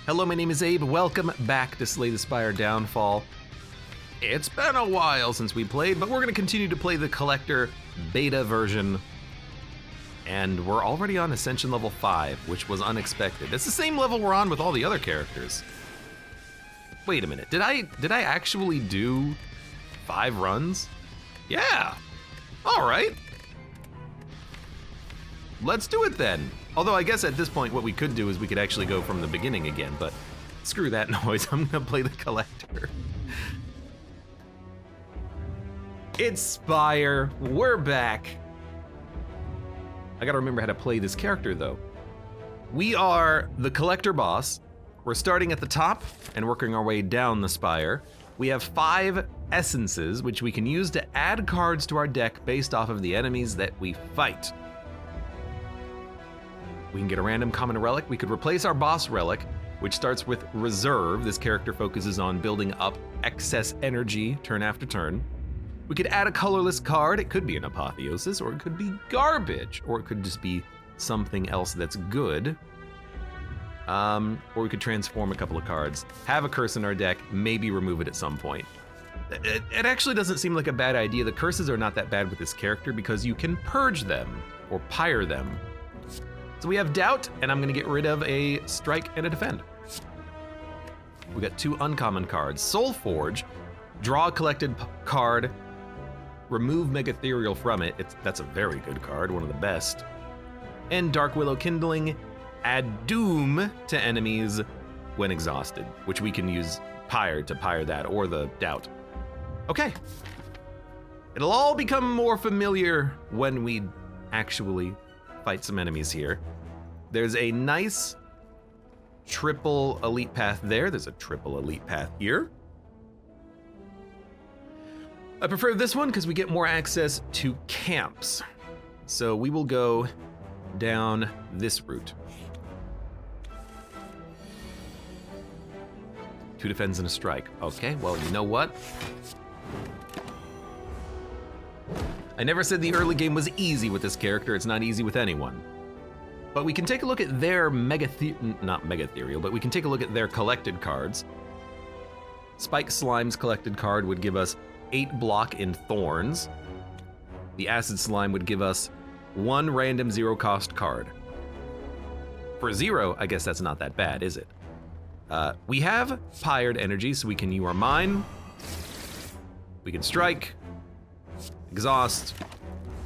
Hello, my name is Abe. Welcome back to Slay the Spire Downfall. It's been a while since we played, but we're going to continue to play the Collector beta version. And we're already on Ascension level 5, which was unexpected. It's the same level we're on with all the other characters. Wait a minute, did I actually do 5 runs? Yeah, all right. Let's do it then. Although I guess at this point what we could do is we could actually go from the beginning again, but screw that noise, I'm gonna play the Collector. It's Spire, we're back. I gotta remember how to play this character though. We are the Collector boss. We're starting at the top and working our way down the Spire. We have 5 essences, which we can use to add cards to our deck based off of the enemies that we fight. We can get a random common relic. We could replace our boss relic, which starts with Reserve. This character focuses on building up excess energy turn after turn. We could add a colorless card. It could be an Apotheosis, or it could be garbage, or it could just be something else that's good. Or we could transform a couple of cards, have a curse in our deck, maybe remove it at some point. It actually doesn't seem like a bad idea. The curses are not that bad with this character because you can purge them or pyre them. So we have Doubt, and I'm gonna get rid of a Strike and a Defend. We got 2 uncommon cards. Soul Forge, draw a collected card, remove Megatherial from it. That's a very good card, one of the best. And Dark Willow Kindling, add Doom to enemies when exhausted, which we can use Pyre to pyre that, or the Doubt. Okay. It'll all become more familiar when we actually fight some enemies here. There's a nice triple elite path there. There's a triple elite path here. I prefer this one because we get more access to camps. So we will go down this route. 2 defends and a strike. Okay, well, you know what? I never said the early game was easy with this character. It's not easy with anyone. But we can take a look at their not Megatherial, but we can take a look at their collected cards. Spike Slime's collected card would give us 8 block in Thorns. The Acid Slime would give us 1 random 0-cost card. For 0, I guess that's not that bad, is it? We have Pyred Energy, so we can use our Mine. We can Strike, Exhaust.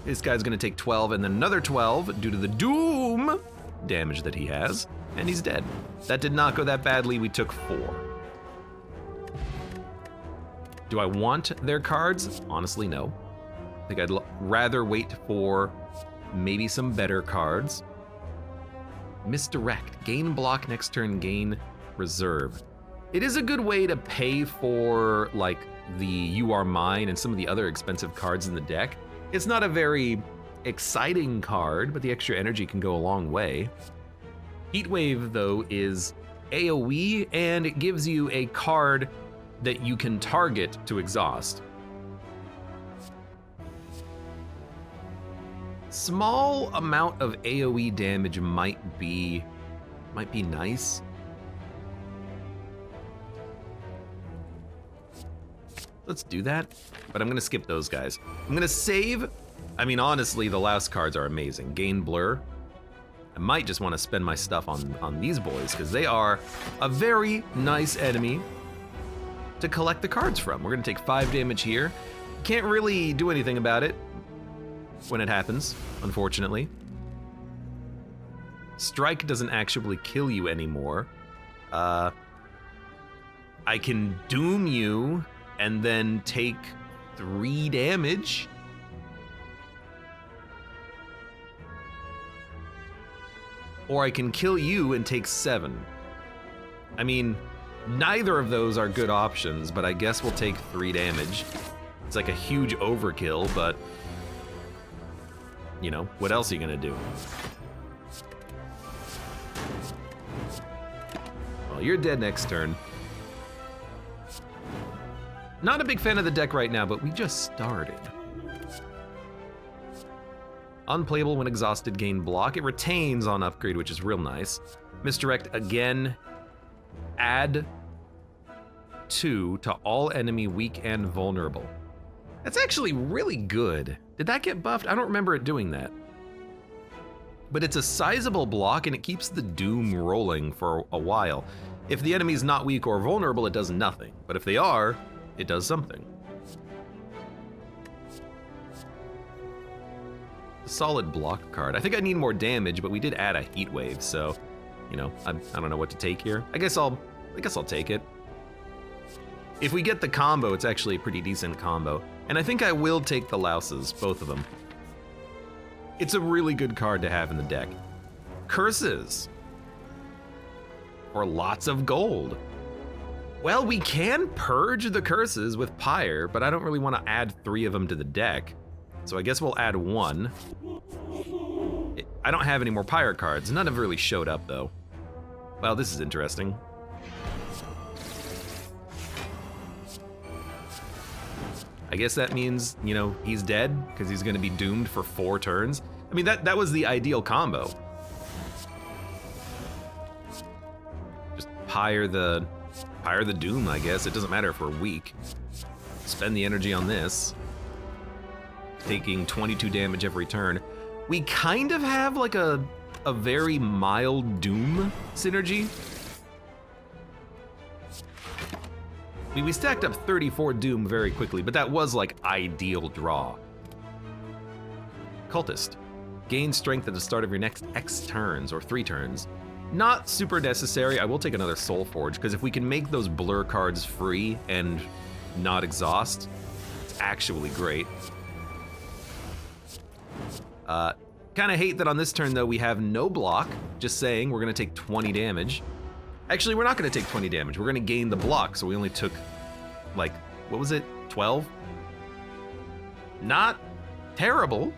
This guy's gonna take 12 and then another 12 due to the Doom damage that he has, and he's dead. That did not go that badly, we took 4. Do I want their cards? Honestly, no. I think I'd rather wait for maybe some better cards. Misdirect, gain block next turn, gain reserve. It is a good way to pay for like the You Are Mine and some of the other expensive cards in the deck. It's not a very exciting card, but the extra energy can go a long way. Heatwave, though, is AoE, and it gives you a card that you can target to exhaust. Small amount of AoE damage might be nice. Let's do that, but I'm gonna skip those guys. I'm gonna save. I mean, honestly, the last cards are amazing. Gain Blur. I might just want to spend my stuff on these boys because they are a very nice enemy to collect the cards from. We're gonna take 5 damage here. Can't really do anything about it when it happens, unfortunately. Strike doesn't actually kill you anymore. I can Doom you and then take 3 damage. Or I can kill you and take 7. I mean, neither of those are good options, but I guess we'll take 3 damage. It's like a huge overkill, but you know, what else are you gonna do? Well, you're dead next turn. Not a big fan of the deck right now, but we just started. Unplayable when exhausted, gain block. It retains on upgrade, which is real nice. Misdirect again. add 2 to all enemy weak and vulnerable. That's actually really good. Did that get buffed? I don't remember it doing that. But it's a sizable block and it keeps the doom rolling for a while. If the enemy's not weak or vulnerable, it does nothing. But if they are, it does something. A solid block card. I think I need more damage, but we did add a heat wave, so, you know, I don't know what to take here. I guess I'll take it. If we get the combo, it's actually a pretty decent combo. And I think I will take the louses, both of them. It's a really good card to have in the deck. Curses. Or lots of gold. Well, we can purge the curses with Pyre, but I don't really want to add 3 of them to the deck. So I guess we'll add 1. I don't have any more Pyre cards. None have really showed up, though. Well, this is interesting. I guess that means, you know, he's dead because he's going to be doomed for 4 turns. I mean, that was the ideal combo. Just pyre the doom, I guess. It doesn't matter if we're weak. Spend the energy on this. Taking 22 damage every turn. We kind of have like a very mild doom synergy. I mean, we stacked up 34 doom very quickly, but that was like ideal draw. Cultist. Gain strength at the start of your next X turns, or 3 turns. Not super necessary. I will take another Soul Forge, because if we can make those blur cards free and not exhaust, it's actually great. Kind of hate that on this turn, though, we have no block. Just saying, we're going to take 20 damage. Actually, we're not going to take 20 damage. We're going to gain the block, so we only took, like, what was it, 12? Not terrible.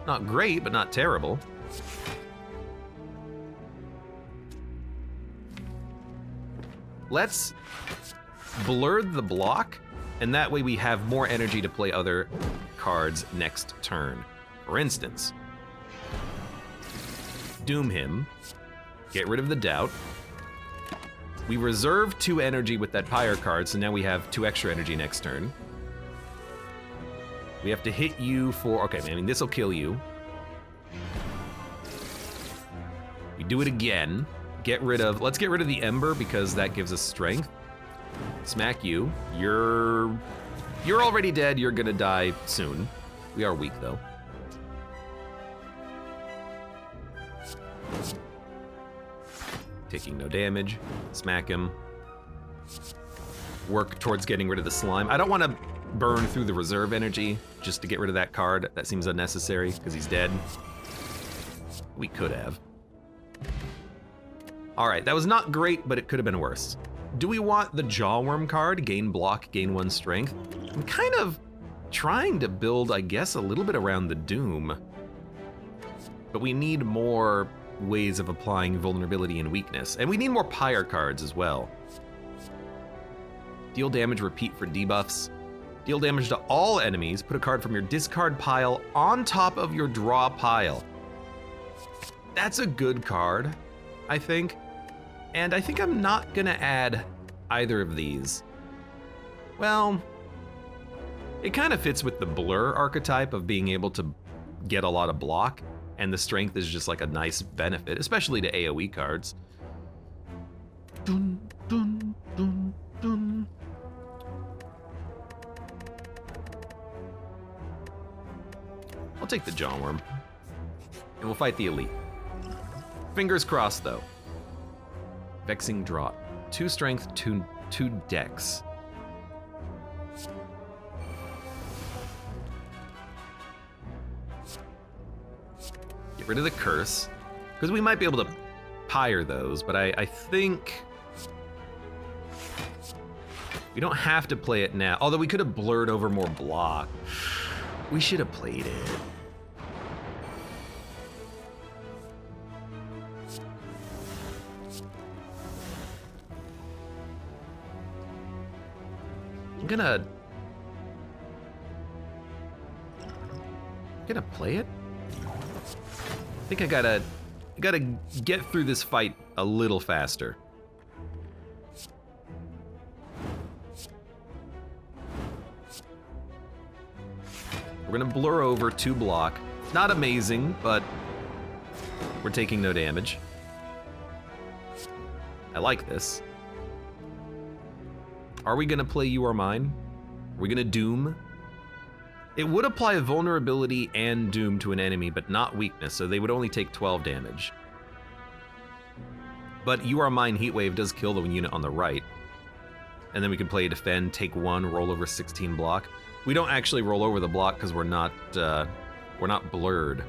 Not great, but not terrible. Let's blur the block, and that way we have more energy to play other cards next turn. For instance, doom him, get rid of the doubt. We reserve 2 energy with that Pyre card, so now we have 2 extra energy next turn. We have to hit you for, okay, I mean, this'll kill you. We do it again. Let's get rid of the Ember because that gives us strength. Smack you. You're already dead, you're gonna die soon. We are weak though. Taking no damage. Smack him. Work towards getting rid of the slime. I don't want to burn through the reserve energy just to get rid of that card. That seems unnecessary because he's dead. We could have. All right, that was not great, but it could have been worse. Do we want the Jawworm card? Gain block, gain 1 strength. I'm kind of trying to build, I guess, a little bit around the Doom. But we need more ways of applying vulnerability and weakness. And we need more Pyre cards as well. Deal damage, repeat for debuffs. Deal damage to all enemies. Put a card from your discard pile on top of your draw pile. That's a good card, I think. And I think I'm not gonna add either of these. Well, it kind of fits with the Blur archetype of being able to get a lot of block, and the strength is just like a nice benefit, especially to AoE cards. Dun, dun, dun, dun. I'll take the Jawworm, and we'll fight the Elite. Fingers crossed, though. Vexing Draught. 2 strength, 2 dex. Get rid of the curse, because we might be able to pyre those, but I think we don't have to play it now. Although we could have blurred over more block. We should have played it. I'm gonna play it. I think I gotta get through this fight a little faster. we're gonna blur over 2 block. Not amazing, but we're taking no damage. I like this. Are we gonna play You Are Mine? Are we gonna Doom? It would apply vulnerability and Doom to an enemy, but not weakness, so they would only take 12 damage. But You Are Mine Heatwave does kill the unit on the right. And then we can play Defend, take 1, roll over 16 block. We don't actually roll over the block because we're not blurred.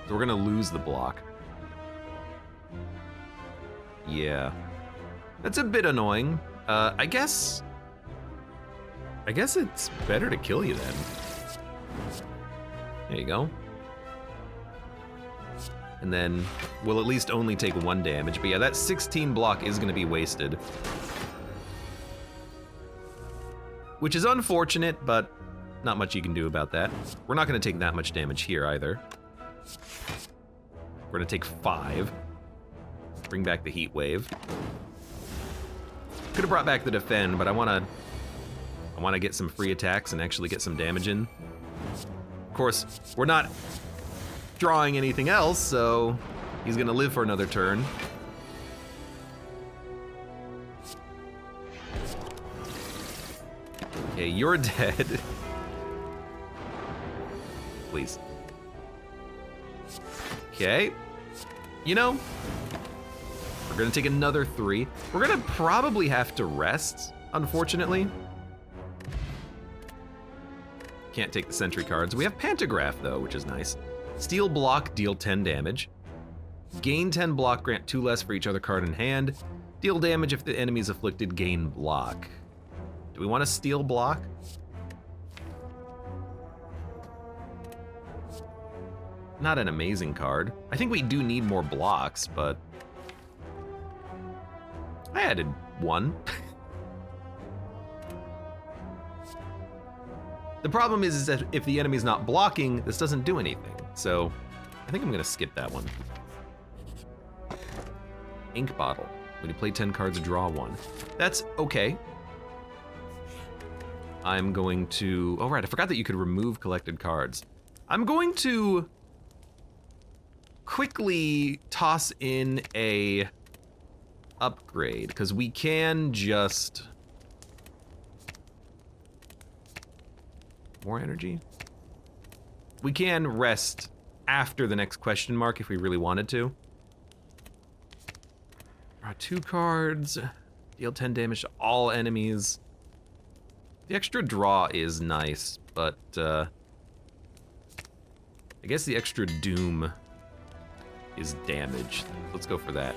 So we're gonna lose the block. Yeah. That's a bit annoying. I guess it's better to kill you then. There you go. And then we'll at least only take 1 damage. But yeah, that 16 block is gonna be wasted. Which is unfortunate, but not much you can do about that. We're not gonna take that much damage here either. We're gonna take 5. Bring back the Heat Wave. Could have brought back the Defend, but I wanna get some free attacks and actually get some damage in. Of course, we're not drawing anything else, so he's gonna live for another turn. Okay, you're dead. Please. Okay. You know, we're gonna take another 3. We're gonna probably have to rest, unfortunately. Can't take the sentry cards. We have Pantograph though, which is nice. Steal block, deal 10 damage. Gain 10 block, grant 2 less for each other card in hand. Deal damage if the enemy is afflicted, gain block. Do we want to steal block? Not an amazing card. I think we do need more blocks, but I added 1. The problem is that if the enemy's not blocking, this doesn't do anything. So I think I'm gonna skip that one. Ink Bottle. When you play 10 cards, draw 1. That's okay. I'm going to, oh right, I forgot that you could remove collected cards. I'm going to quickly toss in a upgrade, because we can just, more energy? We can rest after the next question mark if we really wanted to. Draw 2 cards, deal 10 damage to all enemies. The extra draw is nice, but I guess the extra doom is damage. Let's go for that.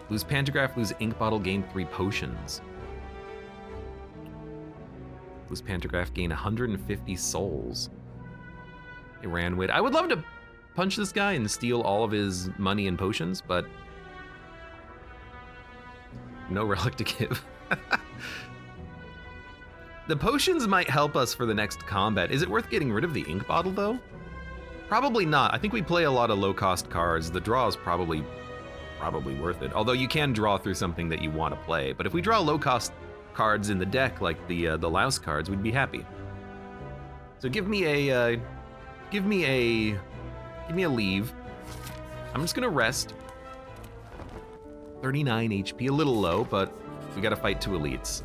Lose Pantograph, lose Ink Bottle, gain 3 potions. Lose Pantograph, gain 150 souls. Hey, Ranwid. I would love to punch this guy and steal all of his money and potions, but no relic to give. The potions might help us for the next combat. Is it worth getting rid of the Ink Bottle, though? Probably not. I think we play a lot of low-cost cards. The draw is probably worth it. Although you can draw through something that you want to play. But if we draw low-cost cards in the deck, like the Louse cards, we'd be happy. So give me a leave. I'm just gonna rest. 39 HP, a little low, but we gotta fight 2 elites.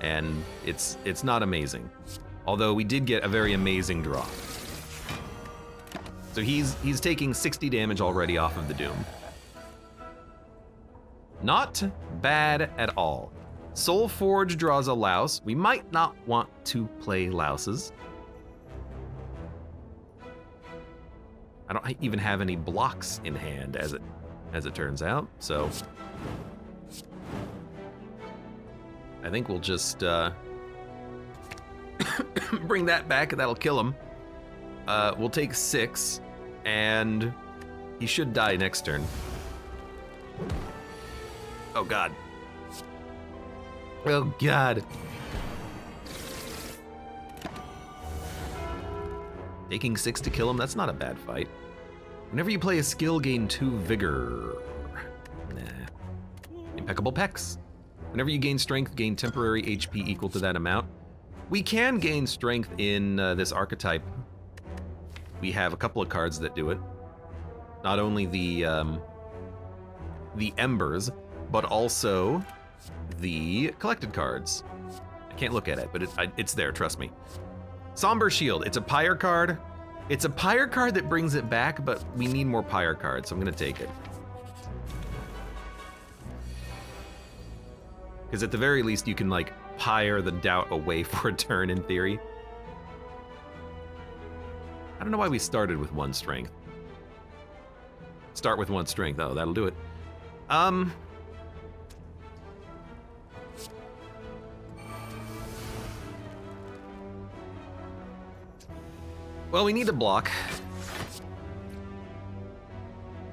And it's not amazing. Although we did get a very amazing draw. So he's taking 60 damage already off of the Doom. Not bad at all. Soul Forge draws a Louse. We might not want to play Louses. I don't even have any blocks in hand as it turns out, so I think we'll just bring that back. That'll kill him. We'll take 6, and he should die next turn. Oh God. Oh God. Taking 6 to kill him, that's not a bad fight. Whenever you play a skill, gain 2 vigor. Nah. Impeccable Pecs. Whenever you gain strength, gain temporary HP equal to that amount. We can gain strength in this archetype. We have a couple of cards that do it. Not only the embers, but also the collected cards. I can't look at it, but it's there, trust me. Somber Shield, it's a Pyre card. It's a Pyre card that brings it back, but we need more Pyre cards, so I'm gonna take it. Because at the very least, you can like Pyre the doubt away for a turn in theory. I don't know why we started with 1 strength. Start with 1 strength, oh, that'll do it. Well, we need to block.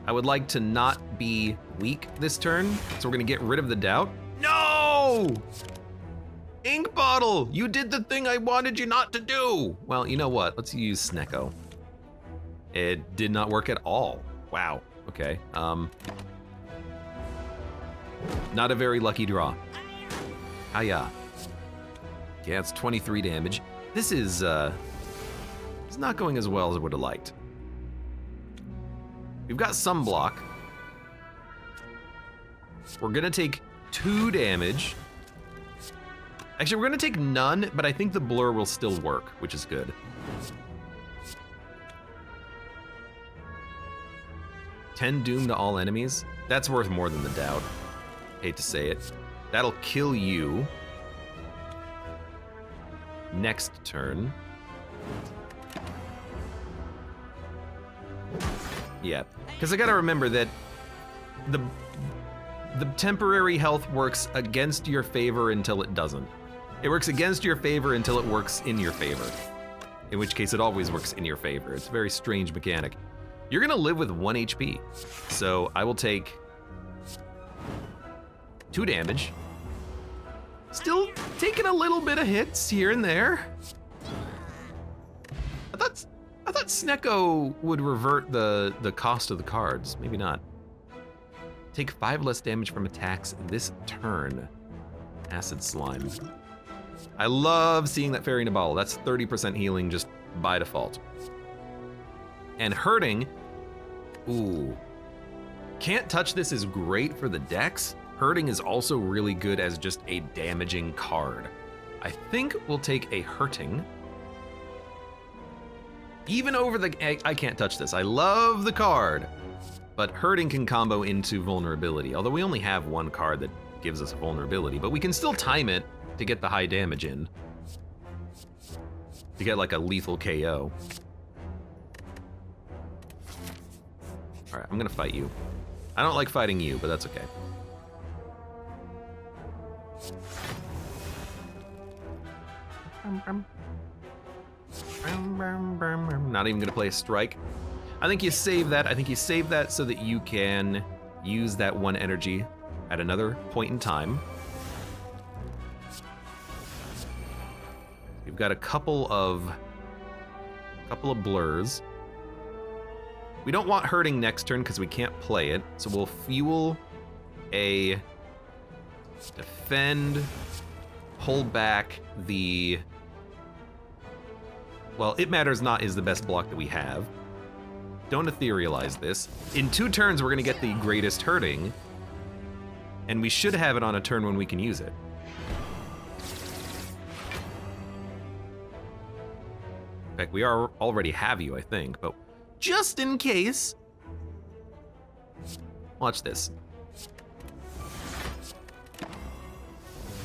I would like to not be weak this turn, so we're gonna get rid of the doubt. No! Ink bottle, you did the thing I wanted you not to do. Well, you know what? Let's use Snecko. It did not work at all. Wow, okay. Not a very lucky draw. Hiya. Yeah, it's 23 damage. This is, it's not going as well as I would have liked. We've got some block. We're gonna take 2 damage. Actually, we're gonna take none, but I think the blur will still work, which is good. "10 doom to all enemies." That's worth more than the doubt. Hate to say it. That'll kill you. Next turn. Yeah, because I gotta remember that the temporary health works against your favor until it doesn't. It works against your favor until it works in your favor. In which case it always works in your favor. It's a very strange mechanic. You're gonna live with 1 HP. So I will take 2 damage. Still taking a little bit of hits here and there. I thought Snecko would revert the cost of the cards. Maybe not. Take 5 less damage from attacks this turn. Acid Slime. I love seeing that Fairy Nabal. That's 30% healing just by default. And hurting, ooh. Can't touch this is great for the decks. Hurting is also really good as just a damaging card. I think we'll take a hurting. Even over the, I can't touch this. I love the card, but hurting can combo into vulnerability. Although we only have 1 card that gives us vulnerability, but we can still time it to get the high damage in. To get like a lethal KO. All right, I'm gonna fight you. I don't like fighting you, but that's okay. Not even gonna play a strike. I think you save that. I think you save that so that you can use that 1 energy at another point in time. We've got a couple of blurs. We don't want hurting next turn because we can't play it, so we'll fuel a defend, pull back the, well, It Matters Not is the best block that we have. Don't etherealize this. In 2 turns, we're gonna get the greatest hurting, and we should have it on a turn when we can use it. In fact, we already have you, I think, but just in case, watch this.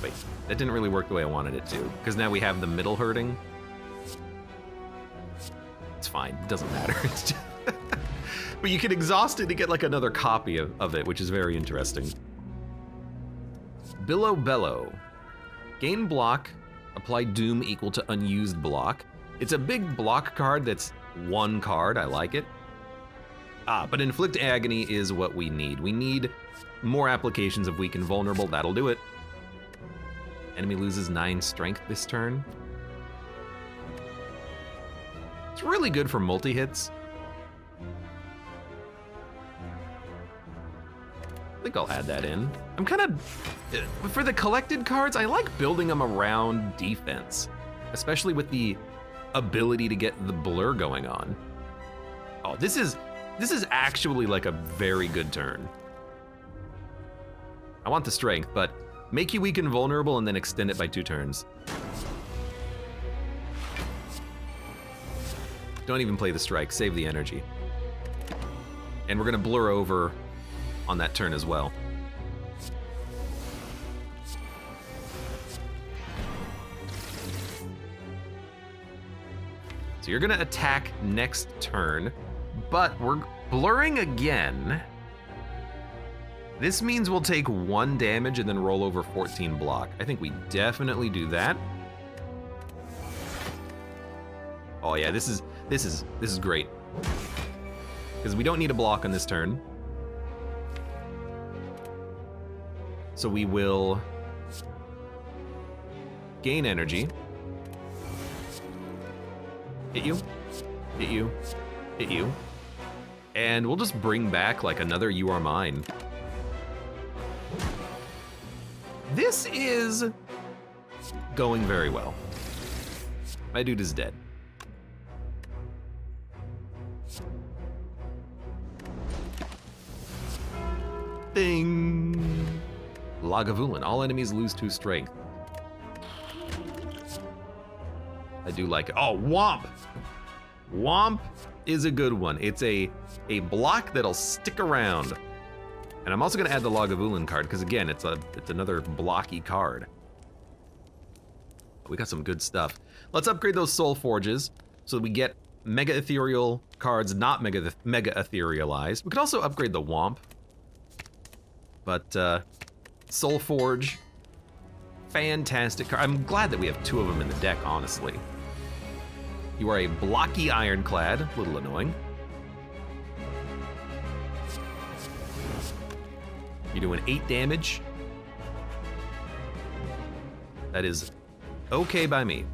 Wait, that didn't really work the way I wanted it to, because now we have the middle hurting. It's fine, it doesn't matter. It's just but you can exhaust it to get like another copy of it, which is very interesting. Billow Bellow. Gain block, apply doom equal to unused block. It's a big block card that's 1 card, I like it. But Inflict Agony is what we need. We need more applications of weak and vulnerable, that'll do it. Enemy loses 9 strength this turn. It's really good for multi-hits. I think I'll add that in. I'm kind of, for the collected cards, I like building them around defense. especially with the ability to get the blur going on. Oh, this is actually like a very good turn. I want the strength, but make you weak and vulnerable and then extend it by 2 turns. Don't even play the strike, save the energy. And we're gonna blur over on that turn as well. So you're gonna attack next turn, but we're blurring again. This means we'll take 1 damage and then roll over 14 block. I think we definitely do that. Oh yeah, this is great. Because we don't need a block on this turn. So we will gain energy. Hit you, hit you, hit you. And we'll just bring back like another You Are Mine. This is going very well. My dude is dead. Ding! Lagavulin. All enemies lose 2 strength. I do like it. Oh, Womp! Womp is a good one. It's a block that'll stick around. And I'm also gonna add the Lagavulin card, because again, it's another blocky card. We got some good stuff. Let's upgrade those Soul Forges so that we get Mega Ethereal cards not Mega Etherealized. We could also upgrade the Womp. But Soul Forge, fantastic card. I'm glad that we have 2 of them in the deck, honestly. You are a blocky Ironclad, a little annoying. You're doing 8 damage. That is okay by me.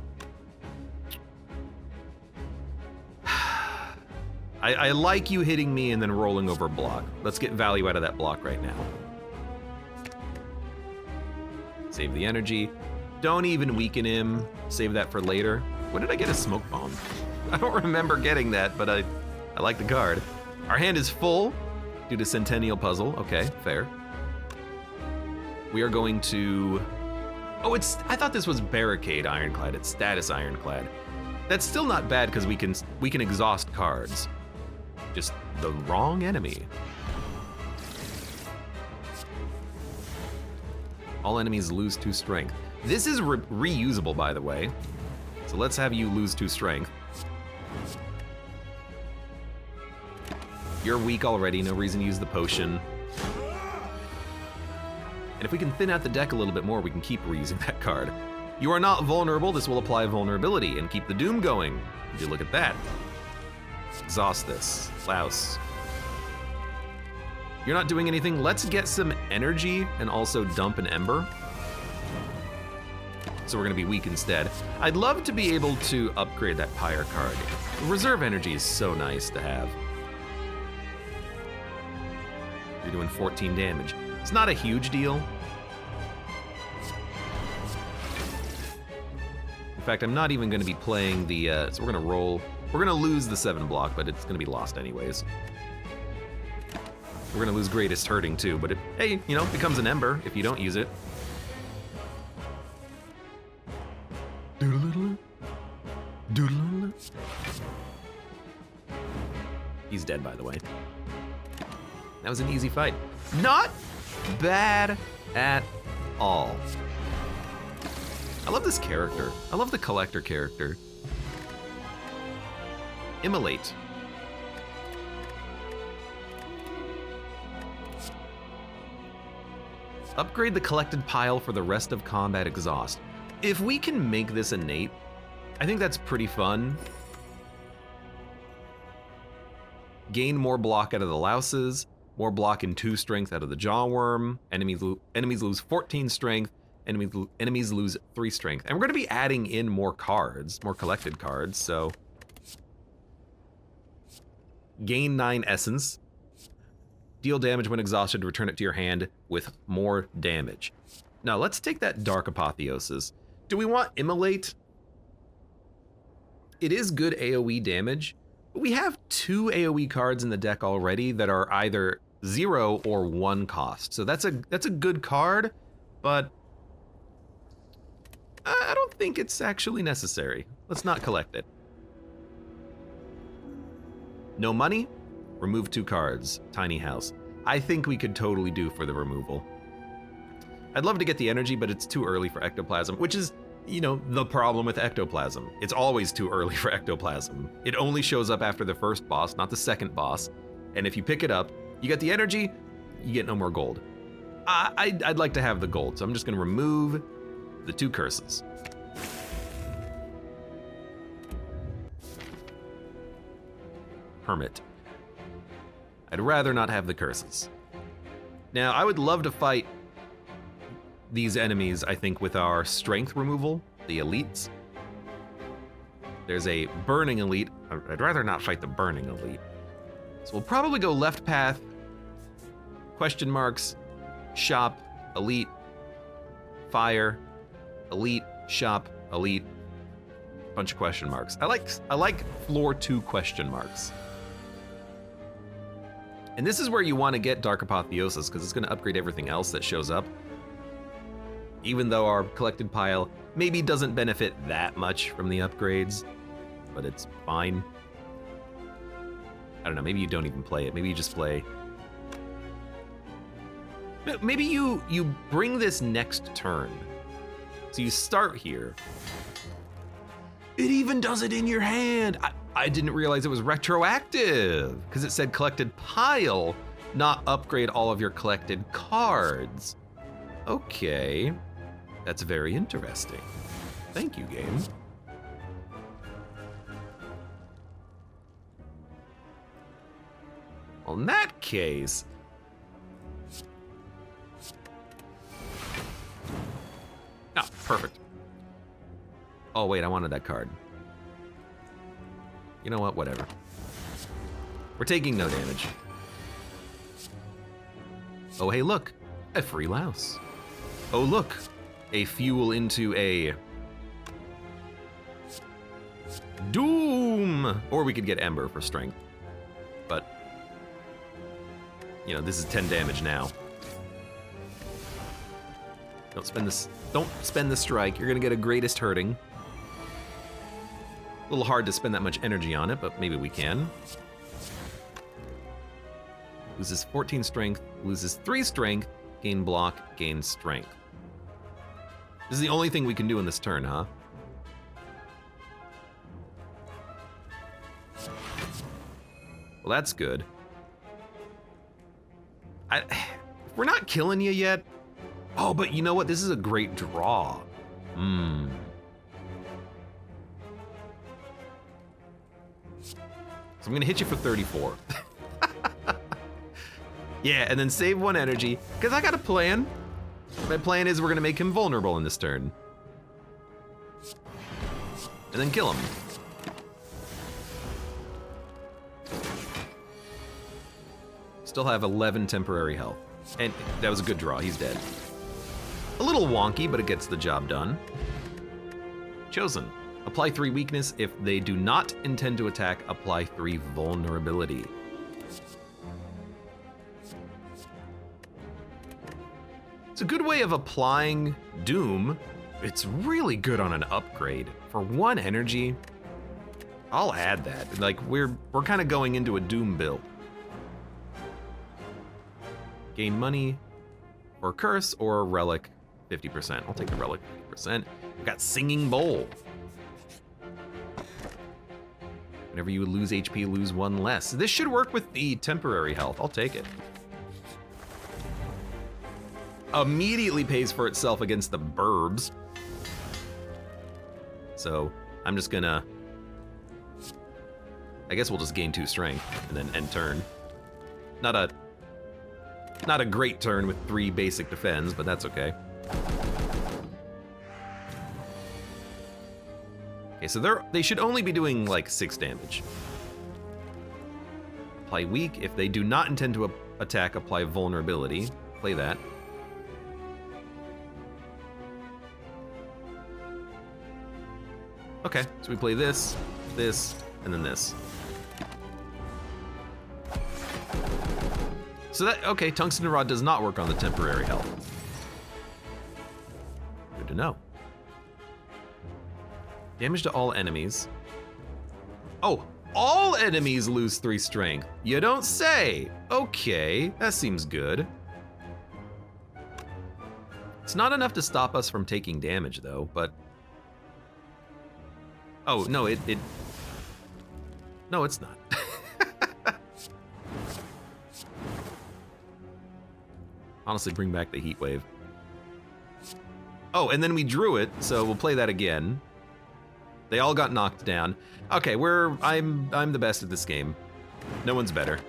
I like you hitting me and then rolling over block. Let's get value out of that block right now. Save the energy. Don't even weaken him. Save that for later. When did I get a Smoke Bomb? I don't remember getting that, but I like the card. Our hand is full due to Centennial Puzzle. Okay, fair. We are going to... Oh, I thought this was Barricade Ironclad. It's Status Ironclad. That's still not bad because we can exhaust cards. Just the wrong enemy. All enemies lose 2 strength. This is reusable, by the way. So let's have you lose 2 strength. You're weak already, no reason to use the potion. And if we can thin out the deck a little bit more, we can keep reusing that card. You are not vulnerable. This will apply vulnerability and keep the doom going. Would you look at that? Exhaust this. Louse. You're not doing anything. Let's get some energy and also dump an Ember. So we're gonna be weak instead. I'd love to be able to upgrade that Pyre card. Reserve energy is so nice to have. You're doing 14 damage. It's not a huge deal. In fact, I'm not even gonna be playing the, so we're gonna roll. We're gonna lose the 7 block, but it's gonna be lost anyways. We're gonna lose Greatest Hurting too, but hey, you know, it becomes an Ember if you don't use it. He's dead, by the way. That was an easy fight. Not bad at all. I love this character. I love the collector character. Immolate. Upgrade the collected pile for the rest of combat exhaust. If we can make this innate, I think that's pretty fun. Gain more block out of the louses, more block and 2 strength out of the jawworm. Enemies lose 14 strength, enemies lose 3 strength. And we're gonna be adding in more cards, more collected cards, so. Gain 9 essence. Deal damage when exhausted, return it to your hand with more damage. Now let's take that Dark Apotheosis. Do we want Immolate? it is good AoE damage, but we have 2 AoE cards in the deck already that are either 0 or 1 cost. So that's a good card, but I don't think it's actually necessary. Let's not collect it. No money, remove 2 cards, tiny house. I think we could totally do for the removal. I'd love to get the energy, but it's too early for ectoplasm, which is, you know, the problem with ectoplasm. It's always too early for ectoplasm. It only shows up after the first boss, not the second boss. And if you pick it up, you get the energy, you get no more gold. I'd like to have the gold, so I'm just gonna remove the 2 curses. Hermit. I'd rather not have the curses. Now, I would love to fight these enemies, I think, with our strength removal, the elites. There's a burning elite. I'd rather not fight the burning elite. So we'll probably go left path, question marks, shop, elite, fire, elite, shop, elite, bunch of question marks. I like floor 2 question marks. And this is where you want to get Dark Apotheosis, because it's going to upgrade everything else that shows up. Even though our collected pile maybe doesn't benefit that much from the upgrades, but it's fine. I don't know, maybe you don't even play it. Maybe you just play... Maybe you bring this next turn. So you start here. It even does it in your hand. I didn't realize it was retroactive because it said collected pile, not upgrade all of your collected cards. Okay, that's very interesting. Thank you, game. Well, in that case, oh, perfect. Oh wait, I wanted that card. You know what, whatever. We're taking no damage. Oh hey look, a free louse. Oh look, a fuel into a doom. Or we could get Ember for strength. But, you know, this is 10 damage now. Don't spend the strike, you're gonna get a greatest hurting. A little hard to spend that much energy on it, but maybe we can. Loses 14 strength, loses 3 strength, gain block, gain strength. This is the only thing we can do in this turn, huh? Well, that's good. We're not killing you yet. Oh, but you know what? This is a great draw. So I'm gonna hit you for 34. Yeah, and then save 1 energy, because I got a plan. My plan is we're gonna make him vulnerable in this turn. And then kill him. Still have 11 temporary health. And that was a good draw, he's dead. A little wonky, but it gets the job done. Chosen. Apply 3 weakness. If they do not intend to attack, apply 3 vulnerability. It's a good way of applying Doom. It's really good on an upgrade. For 1 energy, I'll add that. Like, we're kind of going into a Doom build. Gain money or curse or relic 50%. I'll take the relic 50%. We've got Singing Bowl. Whenever you lose HP, lose 1 less. This should work with the temporary health. I'll take it. Immediately pays for itself against the burbs. So I'm just gonna, I guess we'll just gain 2 strength and then end turn. Not a great turn with 3 basic defense, but that's okay. Okay, so they should only be doing like 6 damage. Apply weak. If they do not intend to attack, apply vulnerability. Play that. Okay, so we play this. this, and then this. So that, okay, tungsten rod does not work on the temporary health. Good to know. Damage to all enemies. Oh, all enemies lose 3 strength. You don't say. Okay, that seems good. It's not enough to stop us from taking damage though, but... Oh, no, No, it's not. Honestly, bring back the heat wave. Oh, and then we drew it, so we'll play that again. They all got knocked down. Okay, I'm the best at this game. No one's better.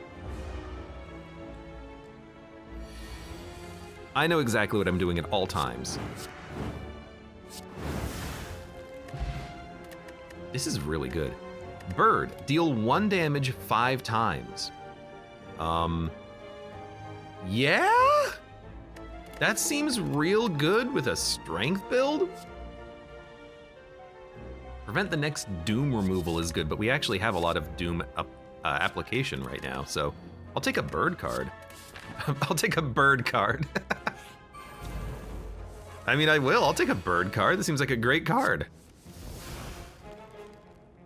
I know exactly what I'm doing at all times. This is really good. Byrd, deal 1 damage 5 times. Yeah? That seems real good with a strength build? Prevent the next doom removal is good, but we actually have a lot of doom application right now, so I'll take a Byrd card. I'll take a Byrd card. I mean, I'll take a Byrd card. This seems like a great card.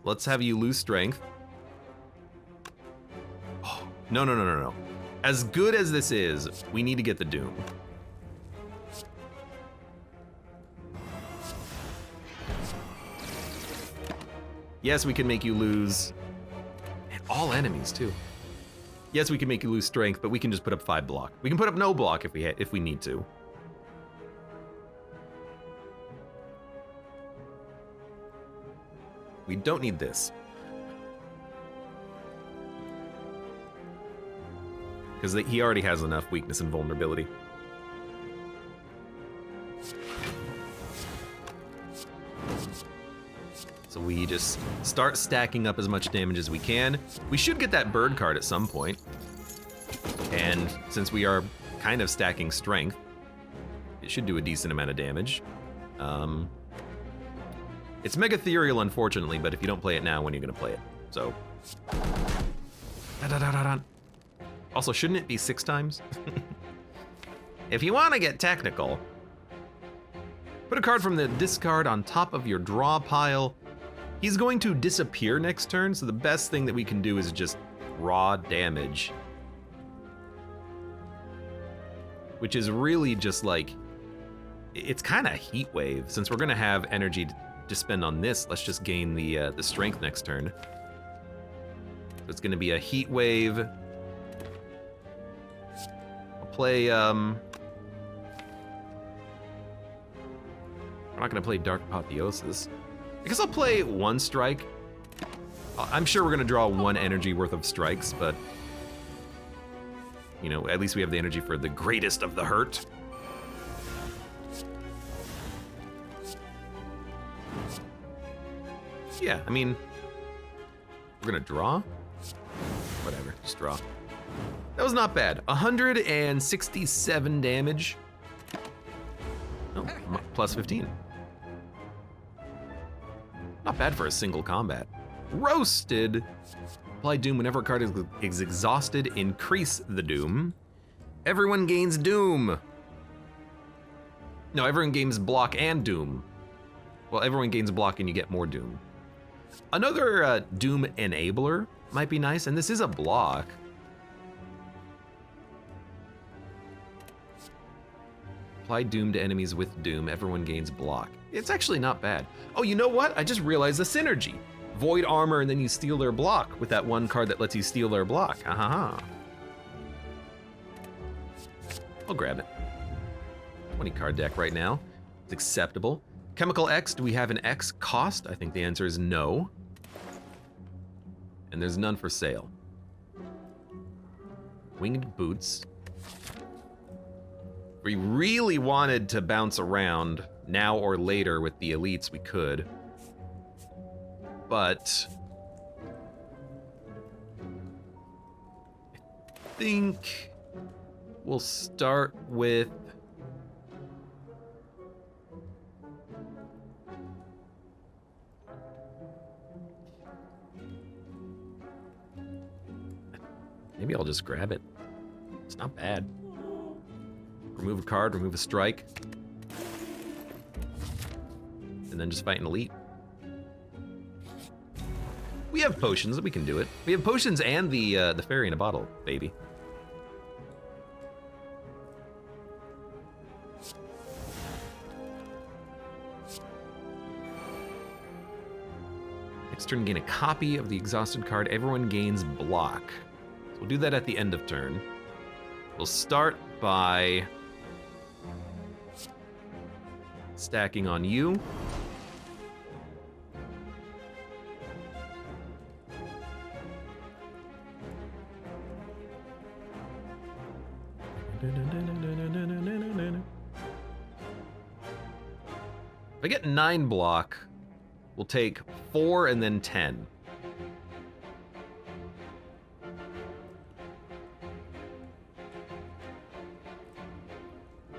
Let's have you lose strength. Oh, no. As good as this is, we need to get the doom. Yes, we can make you lose, and all enemies too. Yes, we can make you lose strength, but we can just put up 5 block. We can put up no block if we need to. We don't need this. Because he already has enough weakness and vulnerability. So we just start stacking up as much damage as we can. We should get that Byrd card at some point. And since we are kind of stacking strength, it should do a decent amount of damage. It's Mega Ethereal, unfortunately, but if you don't play it now, when are you gonna play it? So. Also, shouldn't it be 6 times? If you wanna get technical, put a card from the discard on top of your draw pile. He's going to disappear next turn, so the best thing that we can do is just raw damage. Which is really just like, it's kind of heat wave. Since we're gonna have energy to spend on this, let's just gain the strength next turn. So it's gonna be a heat wave. I'll play, we're not gonna play Dark Apotheosis. I guess I'll play 1 strike. I'm sure we're gonna draw 1 energy worth of strikes, but you know, at least we have the energy for the greatest of the hurt. Yeah, I mean, we're gonna draw? Whatever, just draw. That was not bad. 167 damage. Oh, plus 15. Not bad for a single combat. Roasted. Apply Doom whenever a card is exhausted. Increase the Doom. Everyone gains Doom. No, everyone gains block and Doom. Well, everyone gains block and you get more Doom. Another Doom enabler might be nice, and this is a block. Apply Doom to enemies with Doom. Everyone gains block. It's actually not bad. Oh, you know what? I just realized the synergy. Void armor, and then you steal their block with that 1 card that lets you steal their block. I'll grab it. 20 card deck right now. It's acceptable. Chemical X, do we have an X cost? I think the answer is no. And there's none for sale. Winged Boots. If we really wanted to bounce around now or later with the elites, we could. But I think we'll start with Maybe I'll just grab it. It's not bad. Remove a card, remove a strike. And then just fight an elite. We have potions, we can do it. We have potions and the fairy in a bottle, baby. Next turn, gain a copy of the exhausted card. Everyone gains block. So we'll do that at the end of turn. We'll start by stacking on you. If I get 9 block, we'll take 4 and then 10.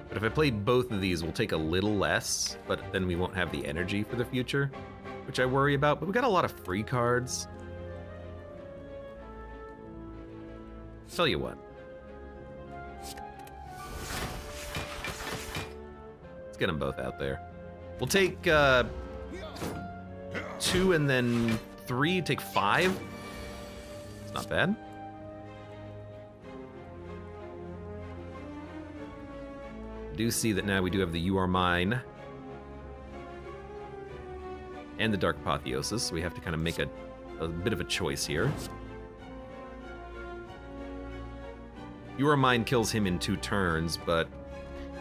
But if I play both of these, we'll take a little less, but then we won't have the energy for the future, which I worry about. But we got a lot of free cards. Tell you what. Let's get them both out there. We'll take 2 and then 3, take 5. It's not bad. Do see that now we do have the You Are Mine and the Dark Apotheosis, so we have to kind of make a bit of a choice here. You Are Mine kills him in 2 turns, but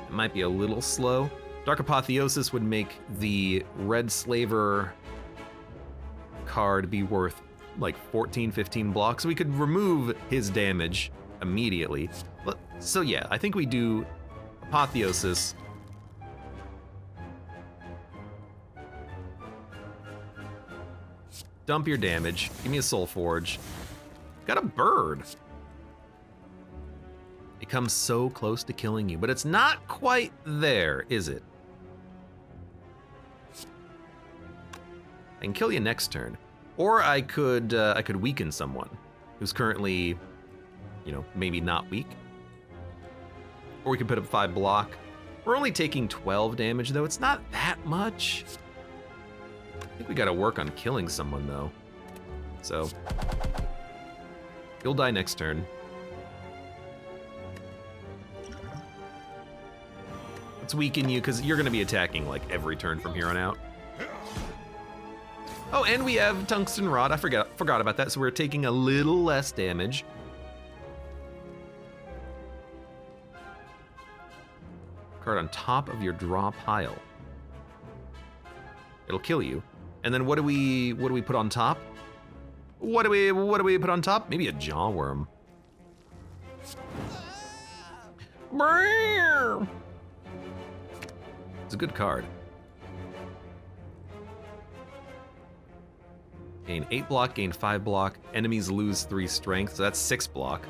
it might be a little slow. Dark Apotheosis would make the Red Slaver card be worth like 14, 15 blocks. We could remove his damage immediately. So yeah, I think we do Apotheosis. Dump your damage. Give me a Soul Forge. Got a Byrd. It comes so close to killing you, but it's not quite there, is it? I can kill you next turn, or I could weaken someone who's currently, you know, maybe not weak. Or we can put up 5 block. We're only taking 12 damage though. It's not that much. I think we gotta work on killing someone though. So you'll die next turn. Let's weaken you because you're gonna be attacking like every turn from here on out. Oh, and we have Tungsten Rod. I forgot about that. So we're taking a little less damage. Card on top of your draw pile. It'll kill you. And then what do we put on top? What do we put on top? Maybe a Jaw Worm. It's a good card. Gain 8 block, gain 5 block. Enemies lose 3 strength, so that's 6 block.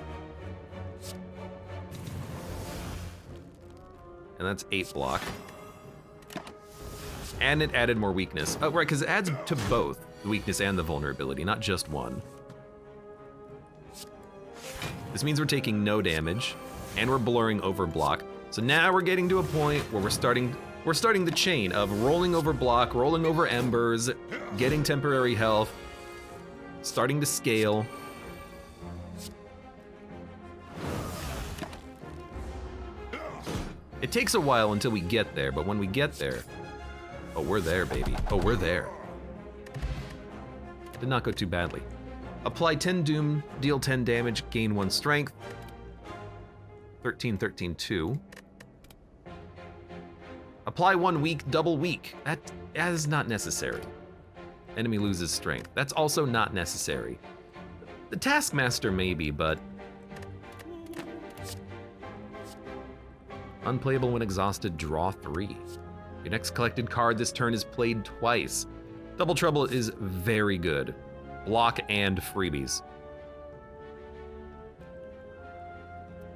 And that's 8 block. And it added more weakness. Oh, right, because it adds to both the weakness and the vulnerability, not just one. This means we're taking no damage, and we're blurring over block. So now we're getting to a point where we're starting the chain of rolling over block, rolling over embers, getting temporary health, starting to scale. It takes a while until we get there, but when we get there, oh, we're there, baby. Oh, we're there. Did not go too badly. Apply 10 Doom, deal 10 damage, gain 1 strength. 13, 13, 2. Apply 1 weak, double weak. That is not necessary. Enemy loses strength. That's also not necessary. The Taskmaster maybe, but unplayable when exhausted, draw 3. Your next collected card this turn is played twice. Double Trouble is very good. Block and freebies.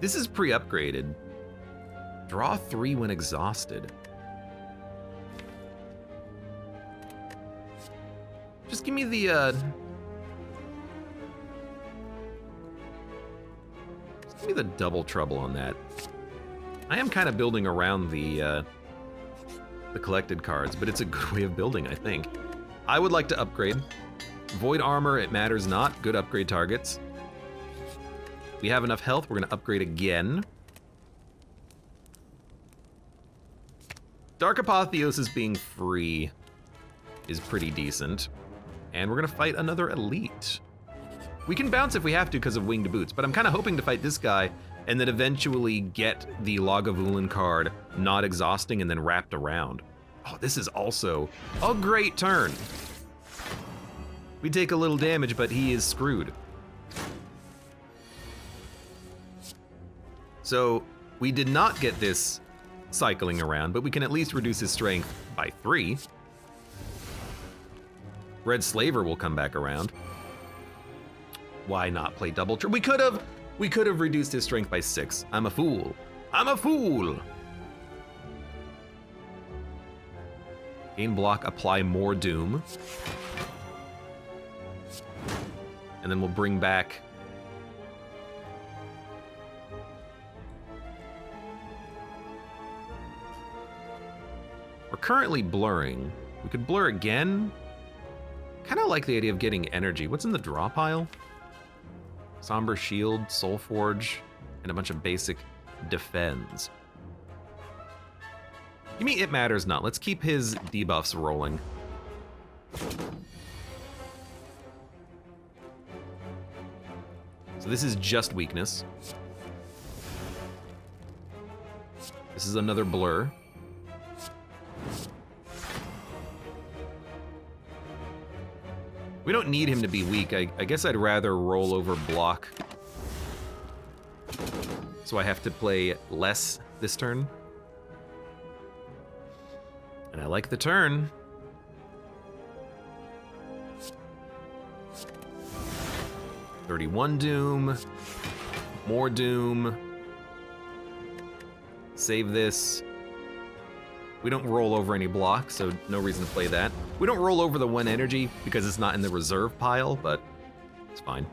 This is pre-upgraded. Draw 3 when exhausted. Just give me the Give me the double trouble on that. I am kind of building around the collected cards, but it's a good way of building, I think. I would like to upgrade. Void armor, it matters not. Good upgrade targets. We have enough health, we're gonna upgrade again. Dark Apotheosis being free is pretty decent. And we're gonna fight another elite. We can bounce if we have to because of winged boots, but I'm kind of hoping to fight this guy and then eventually get the Lagavulin card not exhausting and then wrapped around. Oh, this is also a great turn. We take a little damage, but he is screwed. So we did not get this cycling around, but we can at least reduce his strength by 3. Red Slaver will come back around. Why not play double trip? We could have reduced his strength by 6. I'm a fool. I'm a fool. Gain block, apply more doom. And then we'll bring back we're currently blurring. We could blur again. Kind of like the idea of getting energy. What's in the draw pile? Somber Shield, Soulforge, and a bunch of basic defends. Give me It Matters Not. Let's keep his debuffs rolling. So this is just weakness. This is another blur. We don't need him to be weak. I guess I'd rather roll over block. So I have to play less this turn. And I like the turn. $31 Doom. More Doom. Save this. We don't roll over any blocks, so no reason to play that. We don't roll over the 1 energy because it's not in the reserve pile, but it's fine.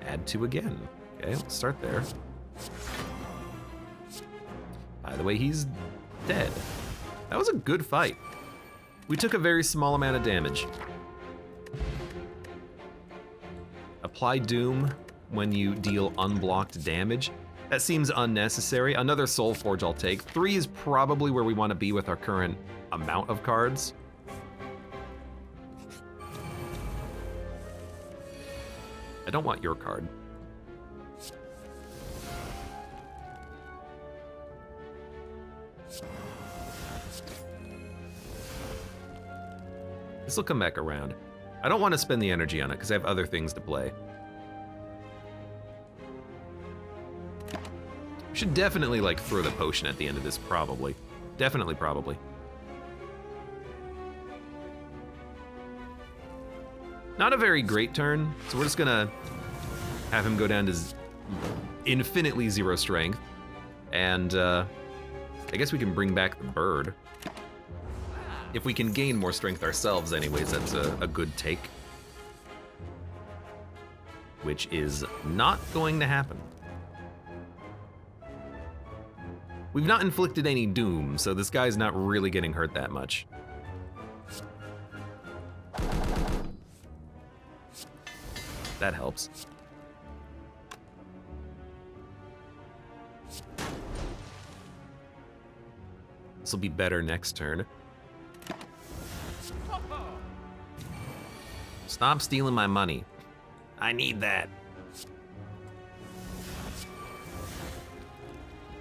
Add 2 again. Okay, let's start there. By the way, he's dead. That was a good fight. We took a very small amount of damage. Apply Doom when you deal unblocked damage. That seems unnecessary. Another Soulforge I'll take. 3 is probably where we want to be with our current amount of cards. I don't want your card. This will come back around. I don't want to spend the energy on it because I have other things to play. We should definitely like throw the potion at the end of this, probably. Definitely, probably. Not a very great turn, so we're just gonna have him go down to infinitely 0 strength. And I guess we can bring back the Byrd. If we can gain more strength ourselves anyways, that's a good take. Which is not going to happen. We've not inflicted any doom, so this guy's not really getting hurt that much. That helps. This will be better next turn. Stop stealing my money. I need that.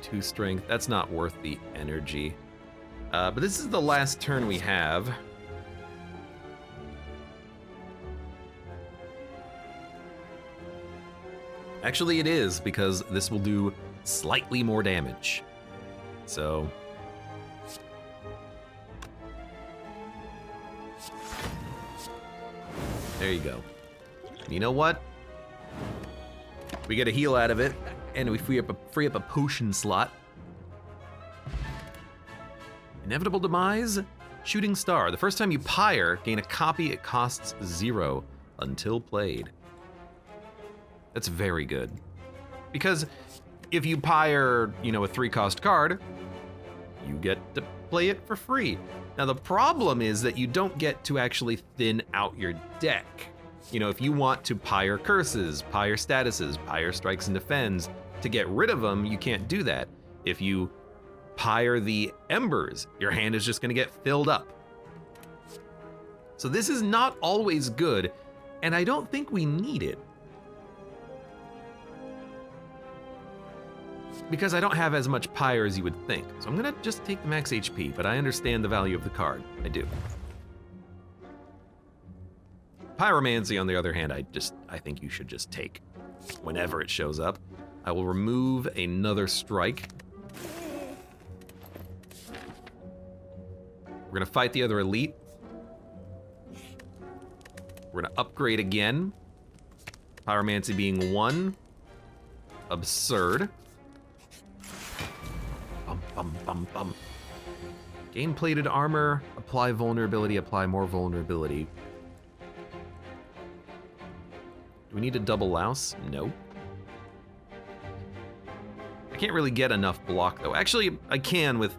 2 strength, that's not worth the energy. But this is the last turn we have. Actually it is, because this will do slightly more damage. So... there you go. You know what? We get a heal out of it, and we free up a potion slot. Inevitable Demise, Shooting Star. The first time you pyre, gain a copy, it costs 0 until played. That's very good. Because if you pyre, a 3-cost card, you get to play it for free. Now the problem is that you don't get to actually thin out your deck. If you want to pyre curses, pyre statuses, pyre strikes and defends, to get rid of them, you can't do that. If you pyre the embers, your hand is just gonna get filled up. So this is not always good, and I don't think we need it. Because I don't have as much pyre as you would think. So I'm gonna just take the max HP, but I understand the value of the card. I do. Pyromancy, on the other hand, I think you should just take whenever it shows up. I will remove another strike. We're gonna fight the other elite. We're gonna upgrade again. Pyromancy being 1. Absurd. Bum, bum, bum. Gain plated armor, apply vulnerability, apply more vulnerability. Do we need a double louse? No. I can't really get enough block though. Actually, I can with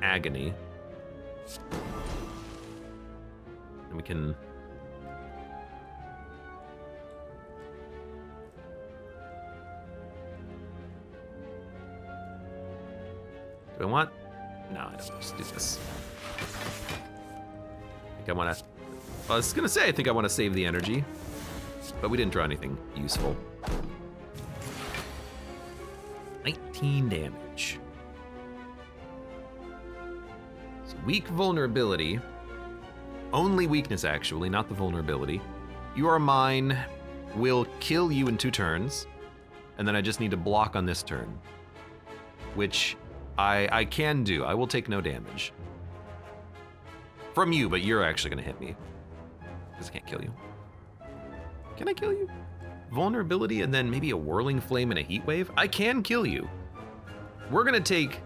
agony. And we can... Do I want? No, I don't. Just do this. I think I want to... I was going to say, I think I want to save the energy. But we didn't draw anything useful. 19 damage. So weak vulnerability. Only weakness, actually, not the vulnerability. You are mine. Will kill you in 2 turns. And then I just need to block on this turn. Which... I can do. I will take no damage. From you, but you're actually gonna hit me. Because I can't kill you. Can I kill you? Vulnerability and then maybe a whirling flame and a heat wave? I can kill you. We're gonna take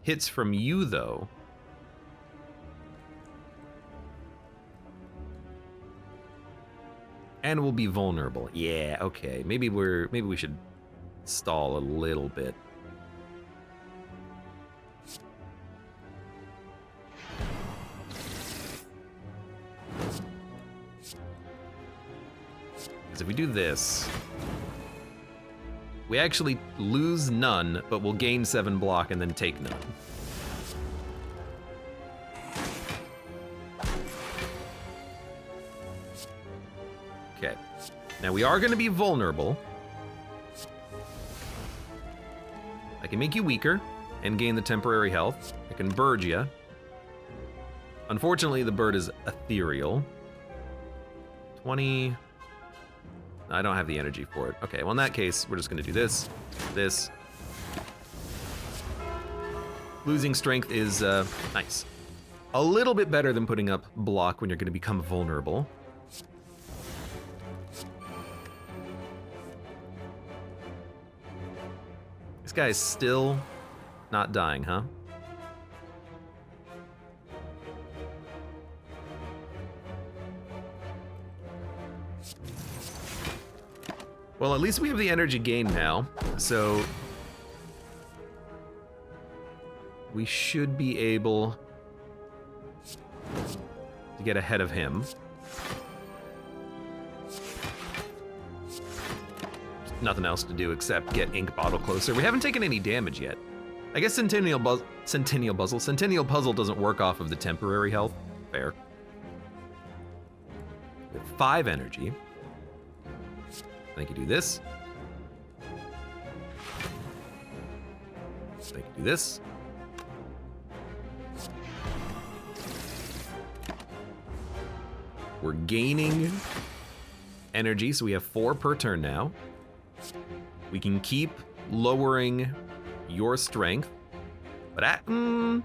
hits from you though. And we'll be vulnerable. Yeah, okay. Maybe we should stall a little bit. If we do this, we actually lose none, but we'll gain 7 block and then take none. Okay, now we are gonna be vulnerable. I can make you weaker and gain the temporary health. I can Byrd you. Unfortunately, the Byrd is ethereal. 20... I don't have the energy for it. Okay, well in that case, we're just gonna do this, this. Losing strength is nice. A little bit better than putting up block when you're gonna become vulnerable. This guy is still not dying, huh? Well, at least we have the energy gain now, so we should be able to get ahead of him. Nothing else to do except get Ink Bottle closer. We haven't taken any damage yet. I guess Centennial Puzzle doesn't work off of the temporary health. Fair. We have 5 energy. I can do this. I can do this. We're gaining energy, so we have 4 per turn now. We can keep lowering your strength, but you're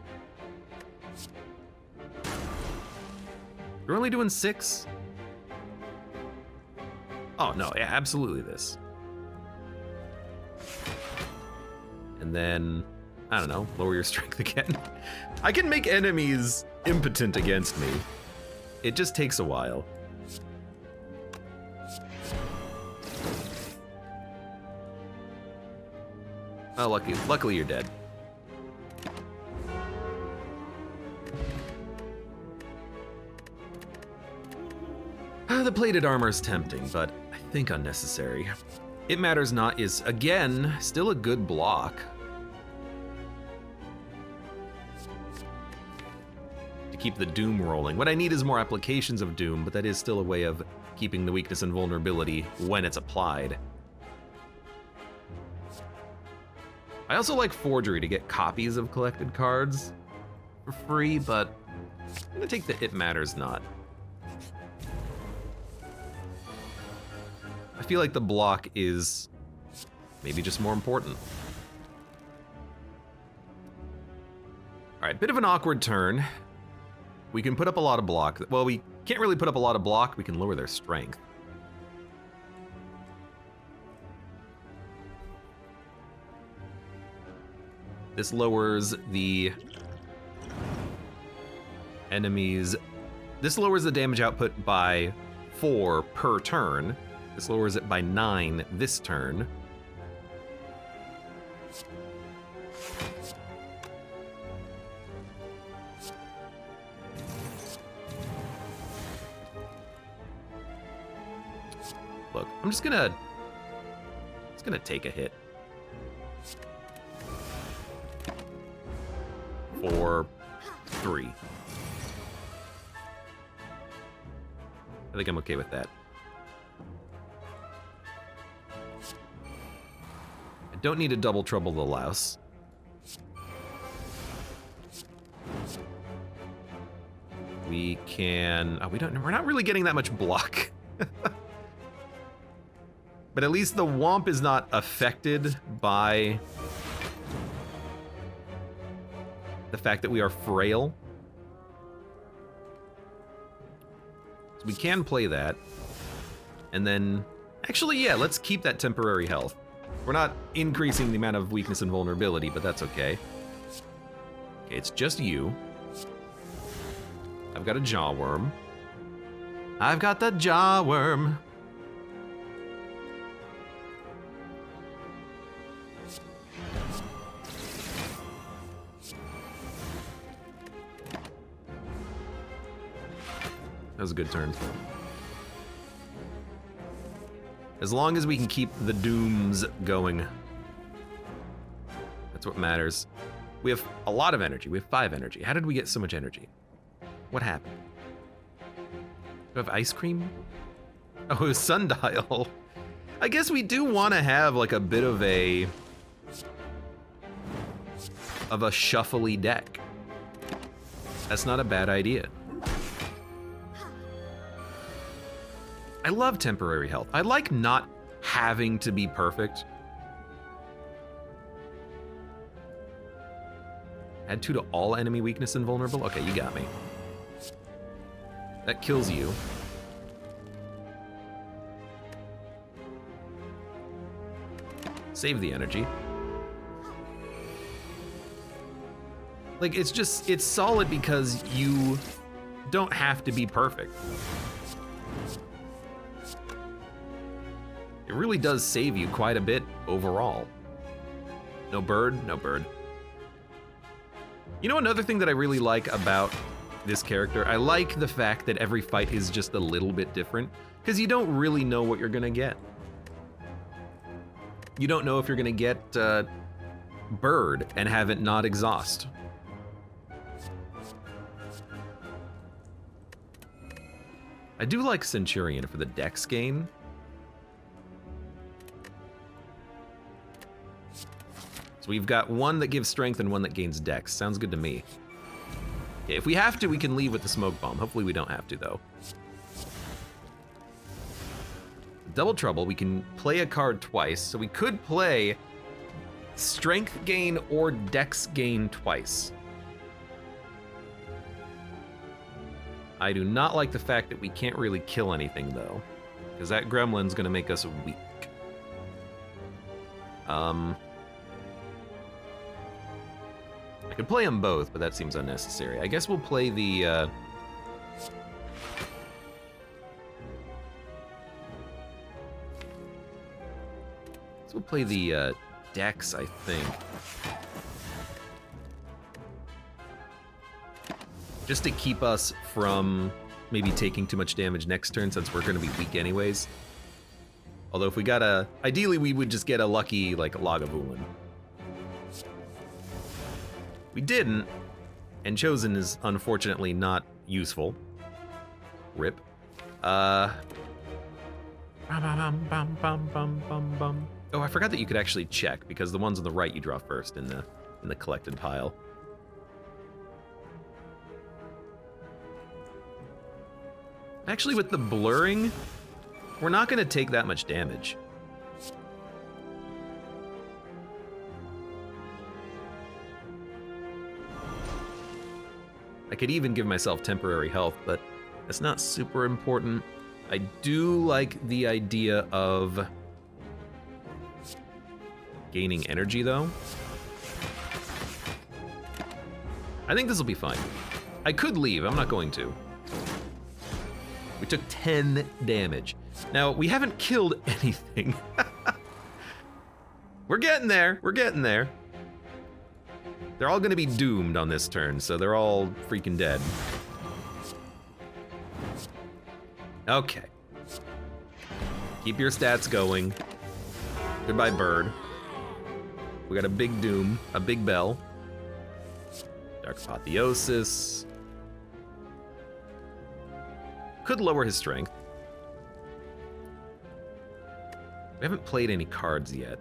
only doing 6? Oh, no, yeah, absolutely this. And then, I don't know, lower your strength again. I can make enemies impotent against me. It just takes a while. Oh, luckily you're dead. The plated armor is tempting, but I think unnecessary. It Matters Not is, again, still a good block. To keep the Doom rolling. What I need is more applications of Doom, but that is still a way of keeping the weakness and vulnerability when it's applied. I also like Forgery to get copies of collected cards for free, but I'm gonna take the It Matters Not. I feel like the block is maybe just more important. All right, bit of an awkward turn. We can put up a lot of block. Well, we can't really put up a lot of block. We can lower their strength. This lowers the enemies. This lowers the damage output by 4 per turn. This lowers it by 9 this turn. Look, I'm just gonna take a hit. 4, 3. I think I'm okay with that. I don't need to double trouble the louse. We can, oh, we're not really getting that much block. But at least the Womp is not affected by the fact that we are frail. So we can play that. And then, actually, yeah, let's keep that temporary health. We're not increasing the amount of weakness and vulnerability, but that's okay. Okay, it's just you. I've got a jaw worm. I've got the jaw worm. That was a good turn. As long as we can keep the dooms going. That's what matters. We have a lot of energy. We have 5 energy. How did we get so much energy? What happened? Do I have ice cream? Oh, it was sundial. I guess we do want to have like a bit of a shuffly deck. That's not a bad idea. I love temporary health. I like not having to be perfect. Add 2 to all enemy weakness and vulnerable? Okay, you got me. That kills you. Save the energy. Like, it's solid because you don't have to be perfect. It really does save you quite a bit overall. No Byrd? No Byrd. You know another thing that I really like about this character? I like the fact that every fight is just a little bit different, because you don't really know what you're gonna get. You don't know if you're gonna get Byrd and have it not exhaust. I do like Centurion for the dex gain. So we've got one that gives strength and one that gains dex. Sounds good to me. Okay, if we have to, we can leave with the smoke bomb. Hopefully we don't have to, though. Double trouble, we can play a card twice, so we could play strength gain or dex gain twice. I do not like the fact that we can't really kill anything, though, because that gremlin's gonna make us weak. I could play them both, but that seems unnecessary. I guess we'll play the, so we'll play the Dex, I think. Just to keep us from maybe taking too much damage next turn, since we're gonna be weak anyways. Although if we got a... Ideally, we would just get a lucky, like, Lagavulin. We didn't, and Chosen is unfortunately not useful. Rip. Oh, I forgot that you could actually check, because the ones on the right you draw first in the collected pile. Actually, with the blurring, we're not going to take that much damage. I could even give myself temporary health, but that's not super important. I do like the idea of gaining energy, though. I think this will be fine. I could leave, I'm not going to. We took 10 damage. Now, we haven't killed anything. We're getting there, we're getting there. They're all gonna be doomed on this turn, so they're all freaking dead. Okay. Keep your stats going. Goodbye, Byrd. We got a big doom, a big bell. Dark Apotheosis. Could lower his strength. We haven't played any cards yet.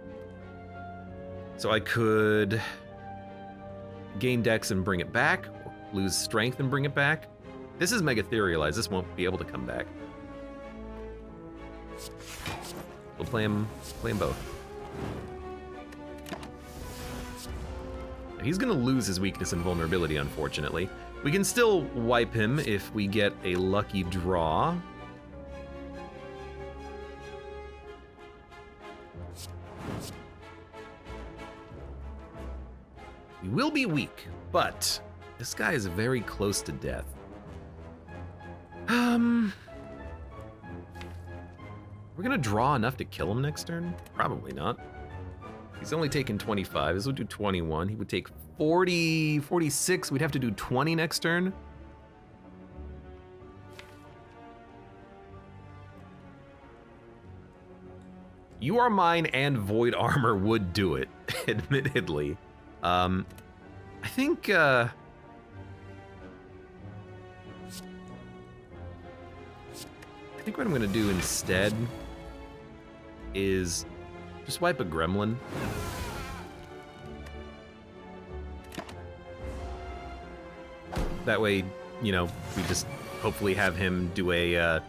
So I could gain Dex and bring it back, or lose strength and bring it back. This is Mega Etherealized, this won't be able to come back. We'll play him both. He's gonna lose his weakness and vulnerability, unfortunately. We can still wipe him if we get a lucky draw. We will be weak, but this guy is very close to death. We're gonna draw enough to kill him next turn? Probably not. He's only taken 25, this would do 21. He would take 40, 46, we'd have to do 20 next turn. You Are Mine and Void Armor would do it, admittedly. I think what I'm gonna do instead is just wipe a gremlin. That way, you know, we just hopefully have him do a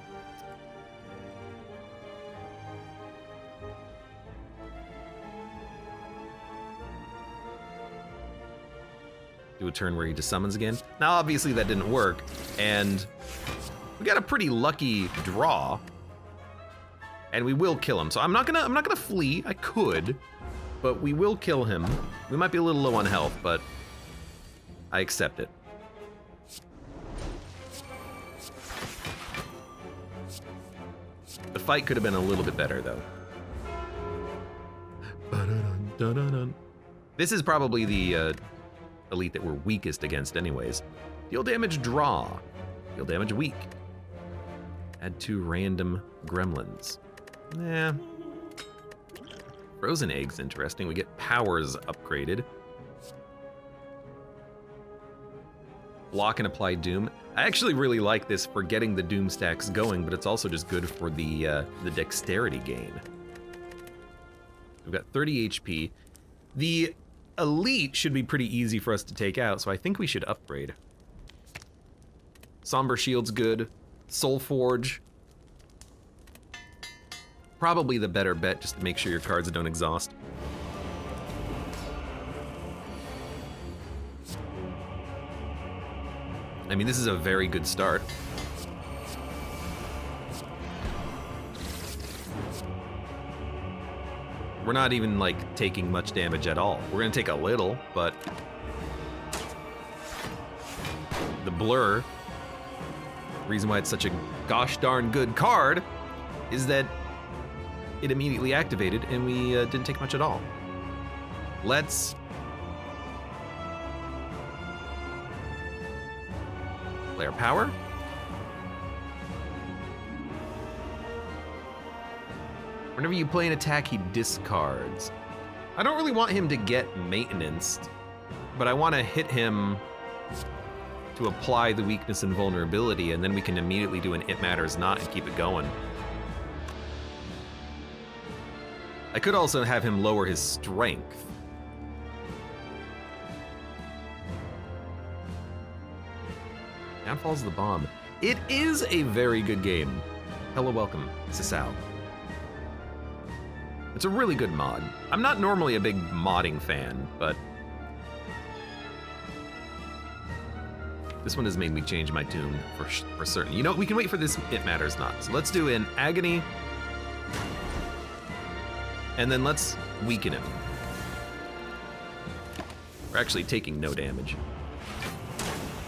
do a turn where he just summons again. Now, obviously that didn't work, and we got a pretty lucky draw, and we will kill him. So I'm not gonna flee. I could, but we will kill him. We might be a little low on health, but I accept it. The fight could have been a little bit better, though. This is probably the elite that we're weakest against anyways. Deal damage, draw. Deal damage, weak. Add 2 random gremlins. Nah. Frozen Egg's interesting. We get powers upgraded. Block and apply Doom. I actually really like this for getting the Doom stacks going, but it's also just good for the dexterity gain. We've got 30 HP. The elite should be pretty easy for us to take out, so I think we should upgrade. Somber Shield's good. Soul Forge. Probably the better bet, just to make sure your cards don't exhaust. I mean, this is a very good start. We're not even, like, taking much damage at all. We're gonna take a little, but the blur, the reason why it's such a gosh darn good card, is that it immediately activated and we didn't take much at all. Let's play our power. Whenever you play an attack, he discards. I don't really want him to get maintenanced, but I want to hit him to apply the weakness and vulnerability, and then we can immediately do an It Matters Not and keep it going. I could also have him lower his strength. Downfall's the bomb. It is a very good game. Hello, welcome, Sisal. It's a really good mod. I'm not normally a big modding fan, but this one has made me change my tune for certain. You know, we can wait for this It Matters Not. So let's do an Agony, and then let's weaken him. We're actually taking no damage.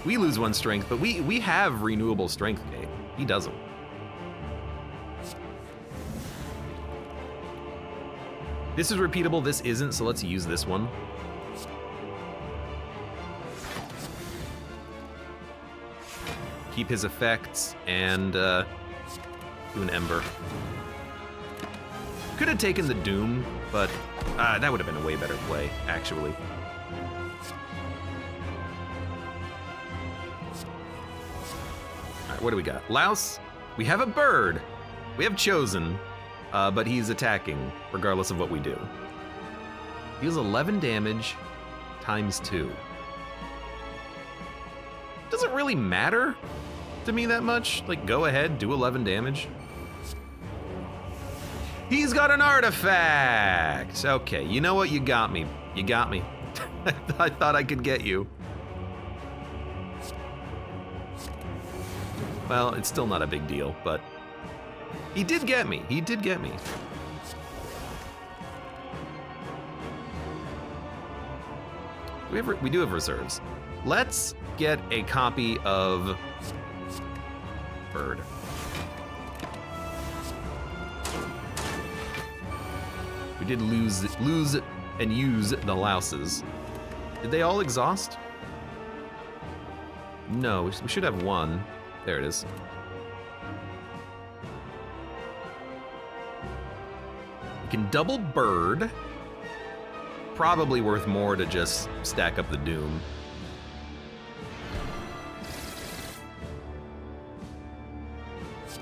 We lose 1 strength, but we have renewable strength, Gabe. He doesn't. This is repeatable, this isn't, so let's use this one. Keep his effects and do an Ember. Could have taken the Doom, but that would have been a way better play, actually. All right, what do we got? Louse, we have a Byrd, we have Chosen, but he's attacking regardless of what we do. Deals 11 damage times 2. Doesn't really matter to me that much. Like, go ahead, do 11 damage. He's got an artifact! Okay, you know what? You got me. You got me. I thought I could get you. Well, it's still not a big deal, but he did get me. He did get me. We do have reserves. Let's get a copy of Byrd. We did lose and use the louses. Did they all exhaust? No, we should have 1. There it is. We can double Byrd. Probably worth more to just stack up the Doom.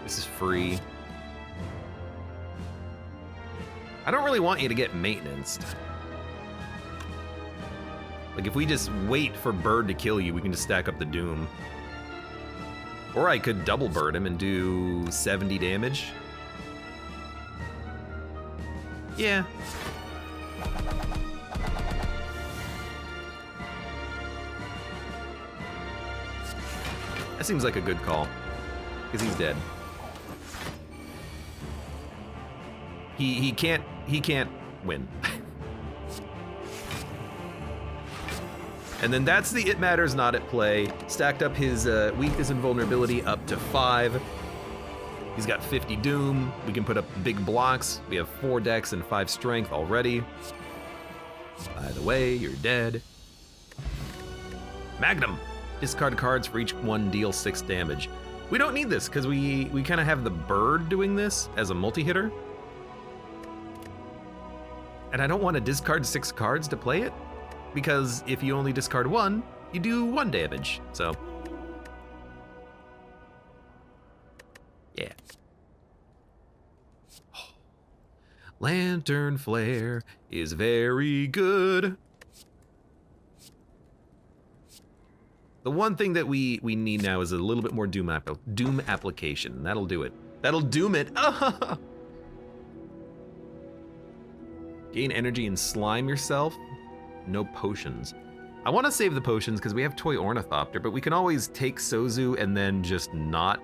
This is free. I don't really want you to get maintenance. Like, if we just wait for Byrd to kill you, we can just stack up the Doom. Or I could double Byrd him and do 70 damage. Yeah. That seems like a good call, because he's dead. He can't win. And then that's the It Matters Not at play. Stacked up his weakness and vulnerability up to 5. He's got 50 Doom. We can put up big blocks. We have 4 dex and 5 strength already. By the way, you're dead. Magnum. Discard cards for each one, deal 6 damage. We don't need this because we kind of have the Byrd doing this as a multi-hitter. And I don't want to discard 6 cards to play it, because if you only discard 1, you do 1 damage, so. Yeah. Oh. Lantern Flare is very good. The one thing that we need now is a little bit more Doom application. That'll do it. That'll doom it. Gain energy and slime yourself. No potions. I want to save the potions because we have Toy Ornithopter, but we can always take Sozu and then just not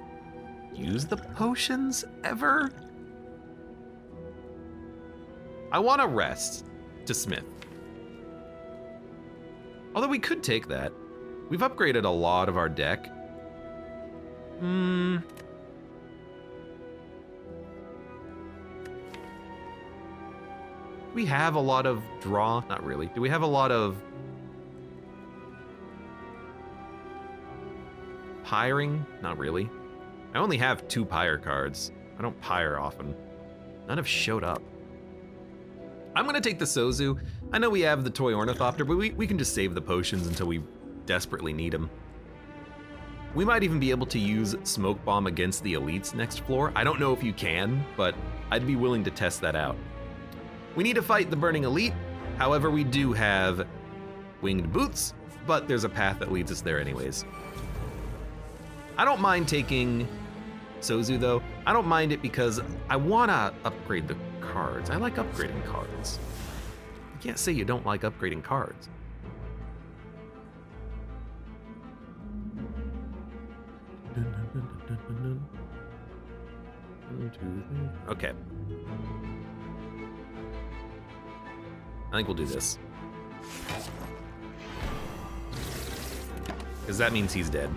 use the potions ever. I want to rest to Smith. Although we could take that. We've upgraded a lot of our deck. we have a lot of draw? Not really. Do we have a lot of piring? Not really. I only have 2 pyre cards. I don't pyre often. None have showed up. I'm gonna take the Sozu. I know we have the Toy Ornithopter, but we can just save the potions until we desperately need them. We might even be able to use Smoke Bomb against the elites next floor. I don't know if you can, but I'd be willing to test that out. We need to fight the Burning Elite. However, we do have Winged Boots, but there's a path that leads us there anyways. I don't mind taking Sozu though. I don't mind it because I wanna upgrade the cards. I like upgrading cards. You can't say you don't like upgrading cards. Okay. I think we'll do this. Because that means he's dead.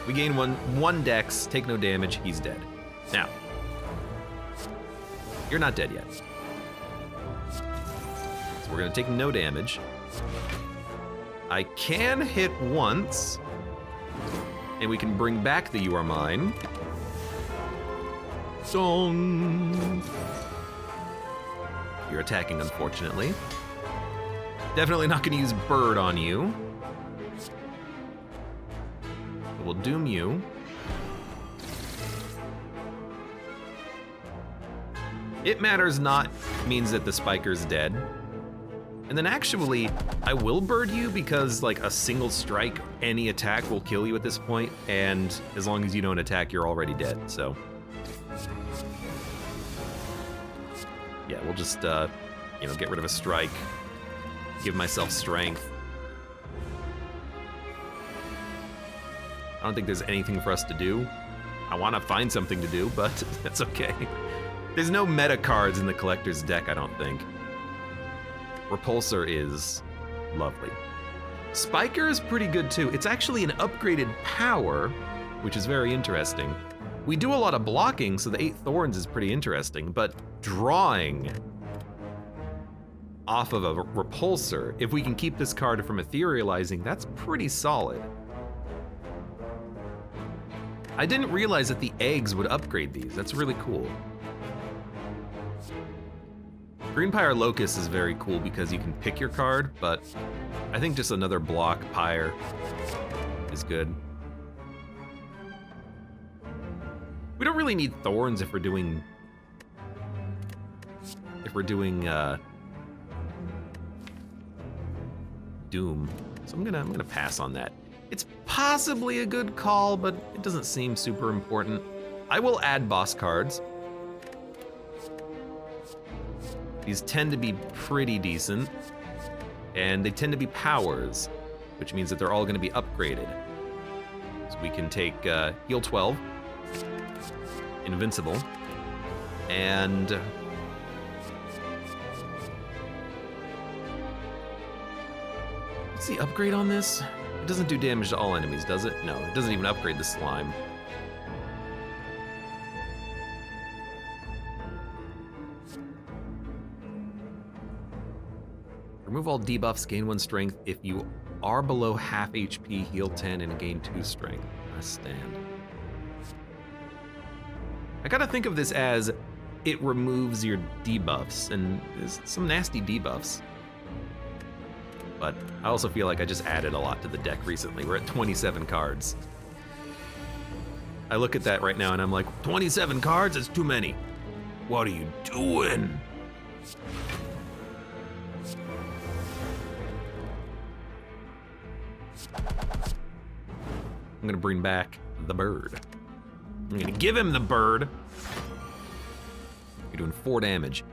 We gain one dex, take no damage, he's dead. Now, you're not dead yet. So we're gonna take no damage. I can hit once, and we can bring back the You Are Mine. Song. You're attacking, unfortunately. Definitely not gonna use Byrd on you. We'll doom you. It Matters Not means that the Spiker's dead. And then actually, I will Byrd you because like a single strike, any attack will kill you at this point, and as long as you don't attack, you're already dead, so. Yeah, we'll just, get rid of a strike, give myself strength. I don't think there's anything for us to do. I want to find something to do, but that's okay. There's no meta cards in the collector's deck, I don't think. Repulsor is lovely. Spiker is pretty good too. It's actually an upgraded power, which is very interesting. We do a lot of blocking, so the 8 Thorns is pretty interesting, but drawing off of a Repulsor, if we can keep this card from etherealizing, that's pretty solid. I didn't realize that the eggs would upgrade these. That's really cool. Green Pyre Locust is very cool because you can pick your card, but I think just another block Pyre is good. We don't really need Thorns if we're doing Doom. So I'm gonna pass on that. It's possibly a good call, but it doesn't seem super important. I will add boss cards. These tend to be pretty decent, and they tend to be powers, which means that they're all gonna be upgraded. So we can take Heal 12, Invincible, and what's the upgrade on this? It doesn't do damage to all enemies, does it? No, it doesn't even upgrade the slime. Remove all debuffs, gain 1 strength. If you are below half HP, heal 10 and gain 2 strength. I stand. I gotta think of this as it removes your debuffs, and there's some nasty debuffs. But I also feel like I just added a lot to the deck recently. We're at 27 cards. I look at that right now and I'm like, 27 cards? It's too many. What are you doing? I'm gonna bring back the Byrd. I'm gonna give him the Byrd. You're doing 4 damage.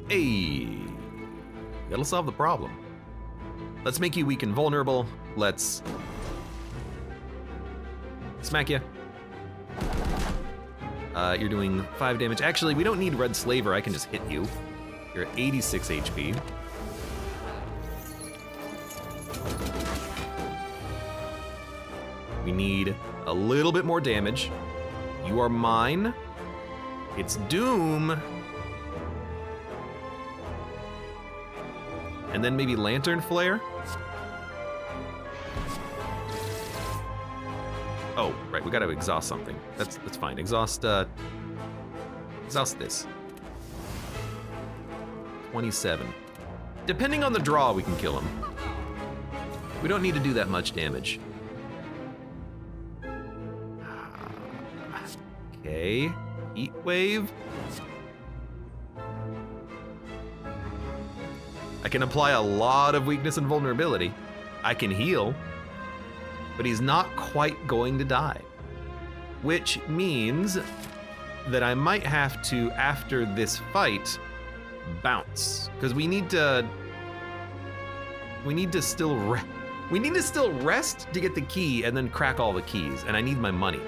Hey. That'll solve the problem. Let's make you weak and vulnerable. Let's smack you. You're doing 5 damage. Actually, we don't need Red Slaver. I can just hit you. You're at 86 HP. We need a little bit more damage. You Are Mine. It's doom. And then maybe lantern flare. Oh, right, we gotta exhaust something. That's fine. Exhaust this. 27. Depending on the draw, we can kill him. We don't need to do that much damage. Okay, heat wave. I can apply a lot of weakness and vulnerability. I can heal, but he's not quite going to die. Which means that I might have to, after this fight, bounce. Because we need to still rest to get the key and then crack all the keys, and I need my money.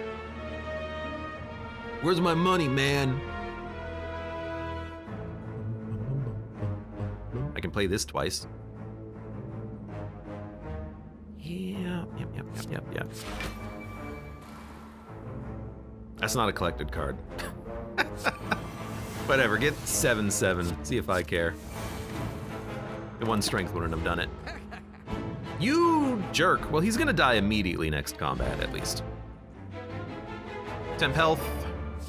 Where's my money, man? I can play this twice. Yep. That's not a collected card. Whatever, get 7/7. See if I care. The 1 strength wouldn't have done it. You jerk. Well, he's gonna die immediately next combat, at least. Temp health,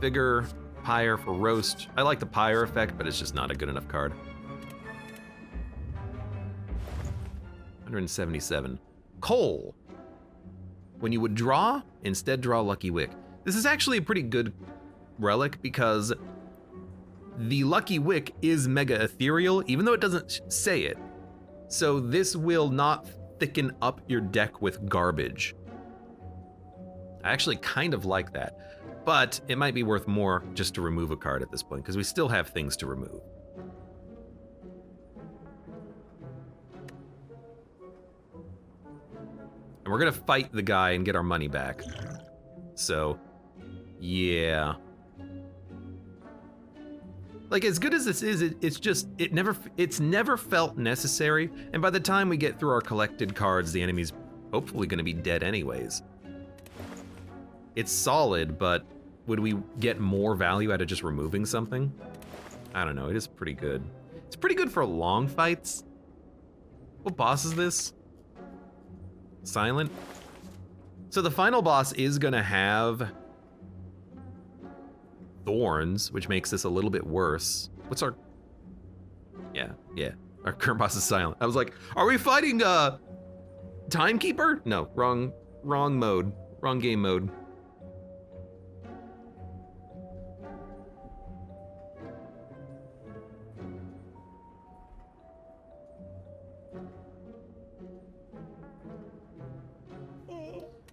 vigor, pyre for roast. I like the pyre effect, but it's just not a good enough card. 177. Coal. When you would draw, instead draw Lucky Wick. This is actually a pretty good relic because the Lucky Wick is mega ethereal, even though it doesn't say it. So this will not thicken up your deck with garbage. I actually kind of like that, but it might be worth more just to remove a card at this point because we still have things to remove. And we're gonna fight the guy and get our money back. So, yeah. Like, as good as this is, it's never felt necessary. And by the time we get through our collected cards, the enemy's hopefully gonna be dead anyways. It's solid, but would we get more value out of just removing something? I don't know, it is pretty good. It's pretty good for long fights. What boss is this? Silent. So the final boss is gonna have thorns, which makes this a little bit worse. What's our... Yeah. Our current boss is silent. I was like, are we fighting Timekeeper? No, wrong mode. Wrong game mode.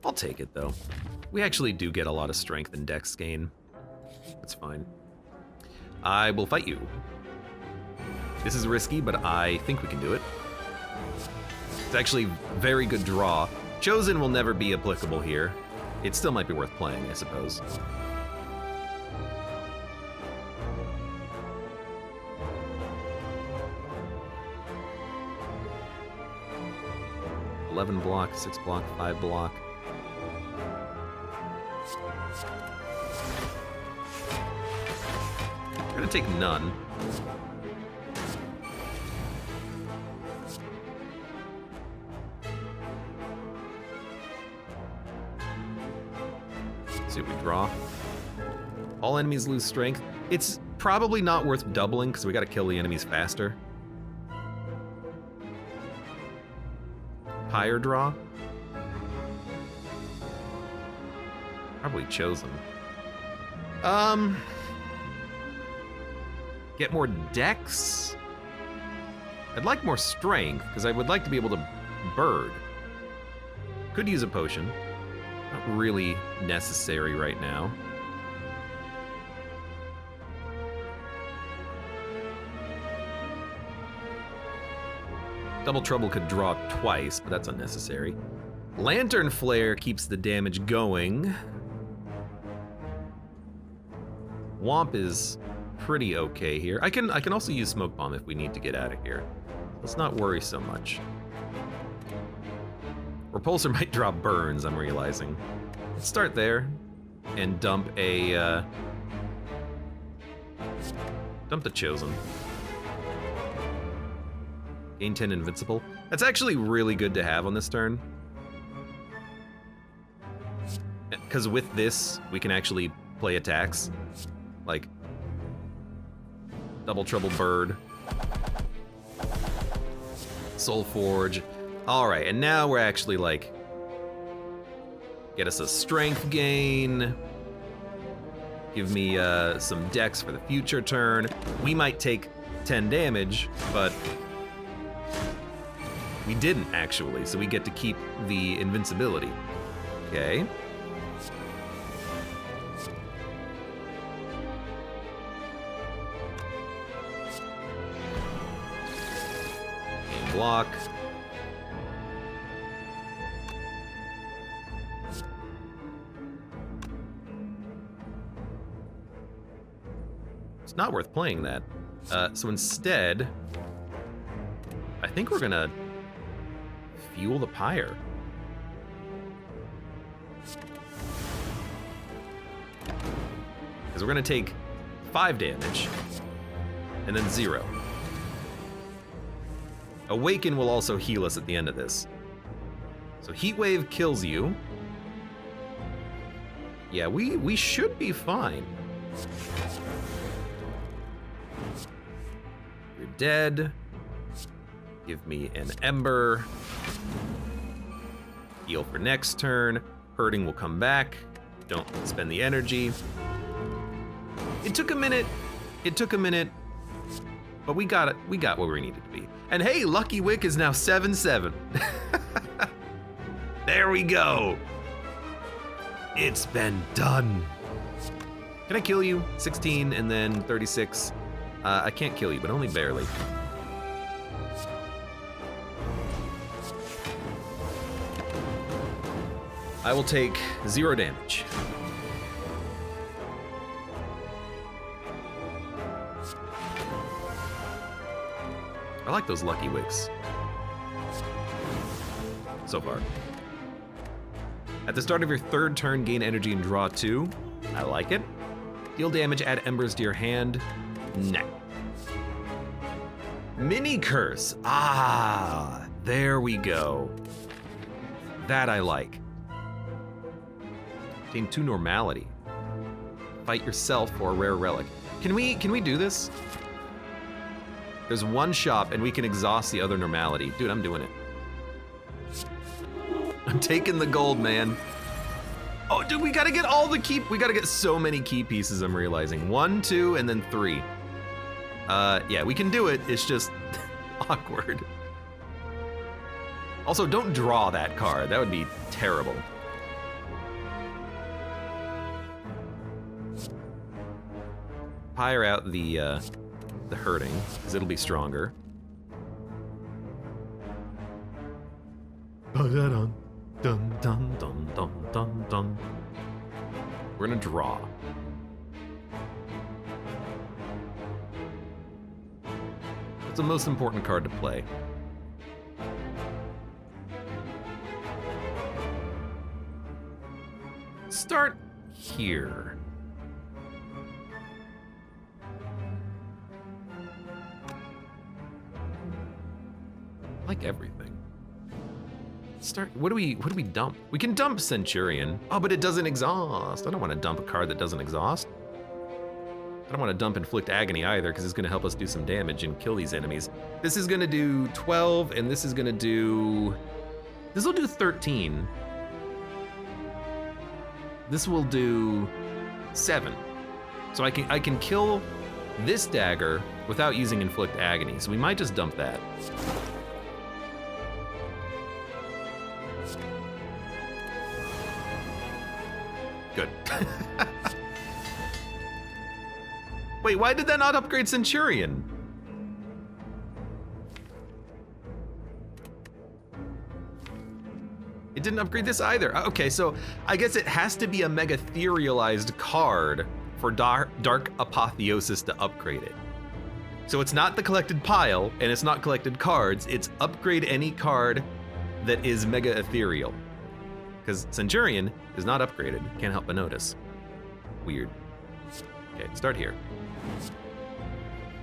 I'll take it, though. We actually do get a lot of strength and dex gain. That's fine. I will fight you. This is risky, but I think we can do it. It's actually a very good draw. Chosen will never be applicable here. It still might be worth playing, I suppose. $11 block, 6 block, 5 block. We're gonna take none. See what we draw. All enemies lose strength. It's probably not worth doubling because we gotta kill the enemies faster. Pyre draw. Probably chosen. Get more dex? I'd like more strength, because I would like to be able to Byrd. Could use a potion. Not really necessary right now. Double Trouble could draw twice, but that's unnecessary. Lantern Flare keeps the damage going. Womp is pretty okay here. I can also use Smoke Bomb if we need to get out of here. Let's not worry so much. Repulsor might drop burns, I'm realizing. Let's start there and dump a Dump the Chosen. Gain 10 invincible. That's actually really good to have on this turn. Because with this, we can actually play attacks. Like, Double Trouble Byrd. Soul Forge. Alright, and now we're actually like, get us a strength gain. Give me some dex for the future turn. We might take 10 damage, but we didn't actually, so we get to keep the invincibility. Okay. Game block. It's not worth playing that. So instead, I think we're gonna fuel the pyre. Because we're gonna take 5 damage and then 0. Awaken will also heal us at the end of this. So Heat Wave kills you. Yeah, we should be fine. You're dead. Give me an Ember. Heal for next turn. Hurting will come back. Don't spend the energy. It took a minute. It took a minute. But we got it. We got where we needed to be. And hey, Lucky Wick is now 7-7. There we go. It's been done. Can I kill you? 16 and then 36. I can't kill you, but only barely. I will take 0 damage. I like those Lucky Wicks. So far. At the start of your 3rd turn, gain energy and draw 2. I like it. Deal damage, add embers to your hand. Nah. Mini Curse. Ah, there we go. That I like. Gain 2 normality. Fight yourself for a rare relic. Can we do this? There's 1 shop and we can exhaust the other normality. Dude, I'm doing it. I'm taking the gold, man. Oh, dude, we gotta get all the key. We gotta get so many key pieces, I'm realizing. 1, 2, and then 3. Yeah, we can do it. It's just awkward. Also, don't draw that card. That would be terrible. Pyre out the hurting, because it'll be stronger. Dun, dun, dun, dun, dun, dun. We're gonna draw. It's the most important card to play. Start here. Like everything. Start. What do we dump? We can dump Centurion. Oh, but it doesn't exhaust. I don't want to dump a card that doesn't exhaust. I don't want to dump Inflict Agony either, because it's going to help us do some damage and kill these enemies. This is going to do 12, and this is going to do... This will do 13. This will do 7. So I can kill this dagger without using Inflict Agony, so we might just dump that. Good. Wait, why did that not upgrade Centurion? It didn't upgrade this either. Okay, so I guess it has to be a mega etherealized card for Dark Apotheosis to upgrade it. So it's not the collected pile, and it's not collected cards, it's upgrade any card that is mega ethereal. Because Centurion is not upgraded, can't help but notice. Weird. Okay, start here.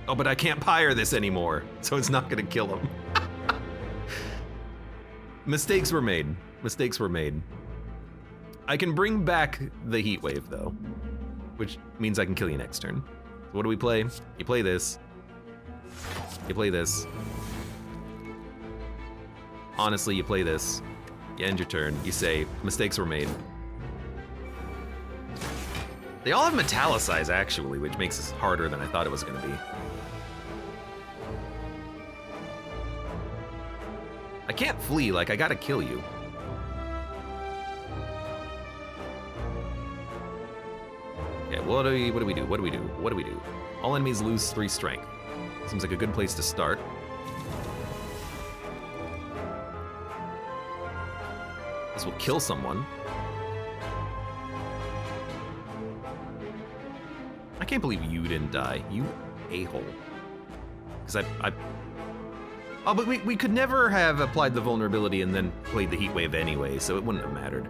Oh, but I can't pyre this anymore, so it's not gonna kill him. Mistakes were made. Mistakes were made. I can bring back the heat wave though, which means I can kill you next turn. So what do we play? You play this. You play this. Honestly, you play this. You end your turn. You say, mistakes were made. They all have metallicize actually, which makes this harder than I thought it was gonna be. I can't flee, like I gotta kill you. Okay, what do we do? All enemies lose 3 strength. Seems like a good place to start. This will kill someone. I can't believe you didn't die, you a-hole. Because oh, but we could never have applied the vulnerability and then played the heat wave anyway, so it wouldn't have mattered.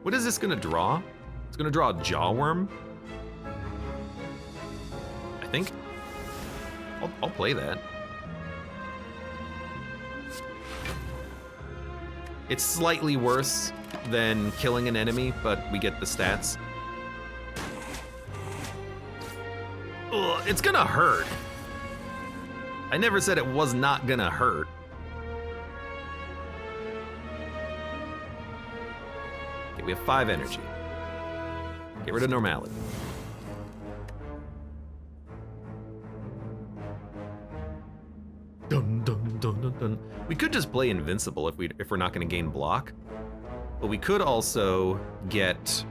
What is this gonna draw? It's gonna draw a Jawworm? I think. I'll play that. It's slightly worse than killing an enemy, but we get the stats. Ugh, it's gonna hurt. I never said it was not gonna hurt. Okay, we have 5 energy. Get rid of normality. Dun, dun, dun, dun, dun. We could just play invincible if we're not gonna gain block. But we could also get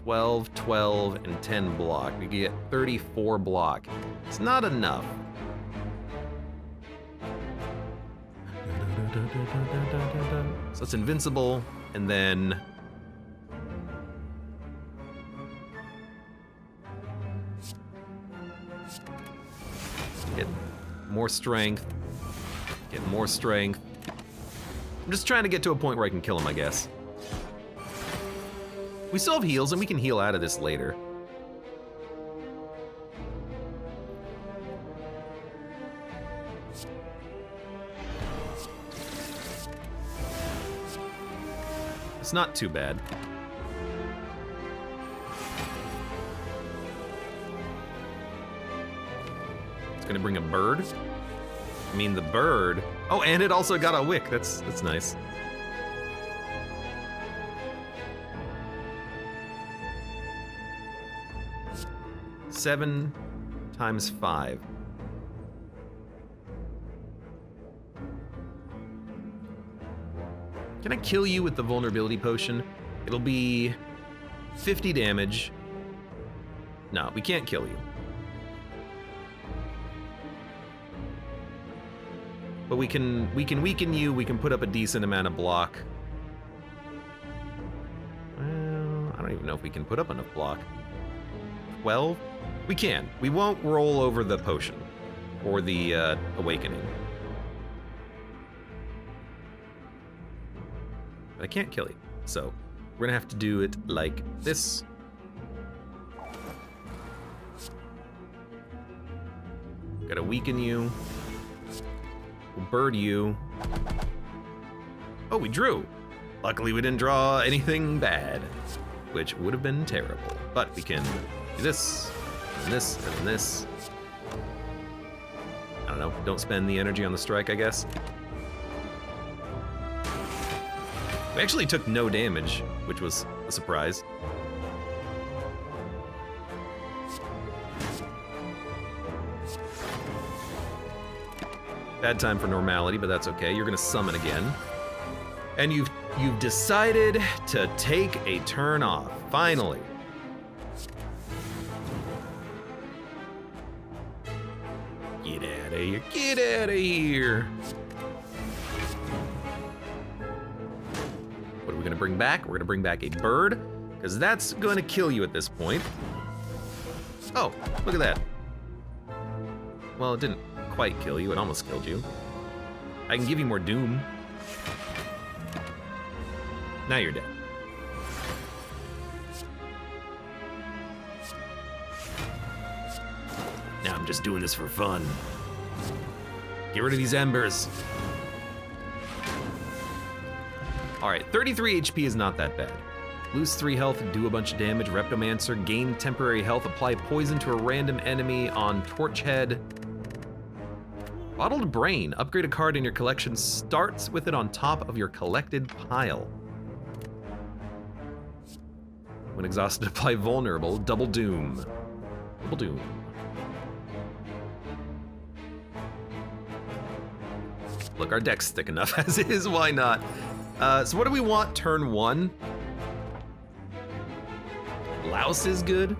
12, 12, and 10 block. We could get 34 block. It's not enough. So it's invincible, and then get more strength, get more strength. I'm just trying to get to a point where I can kill him, I guess. We still have heals, and we can heal out of this later. It's not too bad. It's gonna bring a Byrd. I mean, the Byrd. Oh, and it also got a Wick. That's nice. Seven times 5. Can I kill you with the vulnerability potion? It'll be 50 damage. No, we can't kill you. But we can weaken you, we can put up a decent amount of block. Well, I don't even know if we can put up enough block. 12? We can. We won't roll over the potion or the awakening. But I can't kill you, so we're gonna have to do it like this. Gotta weaken you. We'll Byrd you. Oh, we drew. Luckily we didn't draw anything bad, which would have been terrible. But we can do this, and this, and this. I don't know, don't spend the energy on the strike, I guess. We actually took no damage, which was a surprise. Bad time for normality, but that's okay. You're gonna summon again. And you've decided to take a turn off, finally. Get out of here, get out of here. What are we gonna bring back? We're gonna bring back a Byrd, because that's gonna kill you at this point. Oh, look at that. Well, it didn't quite kill you, it almost killed you. I can give you more doom. Now you're dead. I'm just doing this for fun. Get rid of these embers. All right, 33 HP is not that bad. Lose 3 health, do a bunch of damage. Reptomancer, gain temporary health, apply poison to a random enemy on Torchhead. Bottled Brain, upgrade a card in your collection, starts with it on top of your collected pile. When exhausted, apply Vulnerable, Double Doom. Double Doom. Look, our deck's thick enough as is, why not? So what do we want turn 1? Louse is good.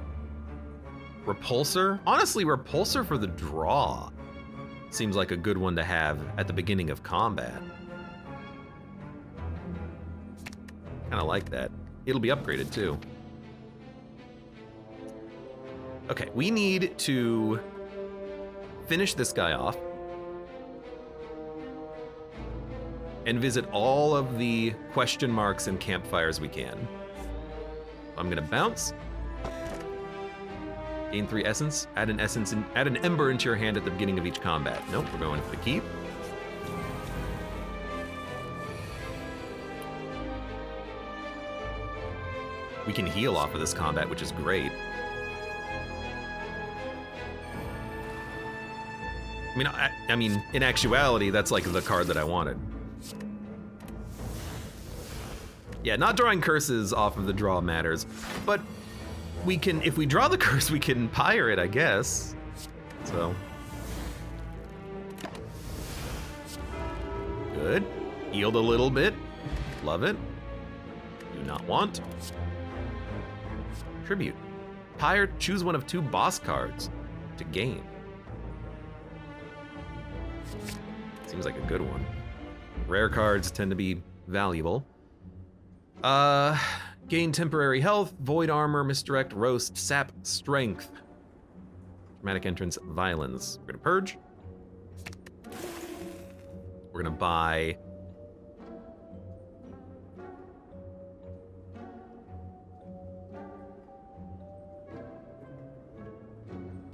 Repulsor? Honestly, Repulsor for the draw seems like a good one to have at the beginning of combat. Kinda like that. It'll be upgraded too. Okay, we need to finish this guy off and visit all of the question marks and campfires we can. I'm gonna bounce. Gain 3 essence. Add an essence and add an ember into your hand at the beginning of each combat. Nope, we're going for the keep. We can heal off of this combat, which is great. I mean, in actuality, that's like the card that I wanted. Yeah, not drawing curses off of the draw matters, but we can, if we draw the curse, we can pyre it, I guess. So. Good. Healed a little bit. Love it. Do not want. Tribute. Pyre, choose one of 2 boss cards to gain. Seems like a good one. Rare cards tend to be valuable. Gain temporary health, void armor, misdirect, roast, sap, strength. Dramatic entrance, violence. We're gonna purge. We're gonna buy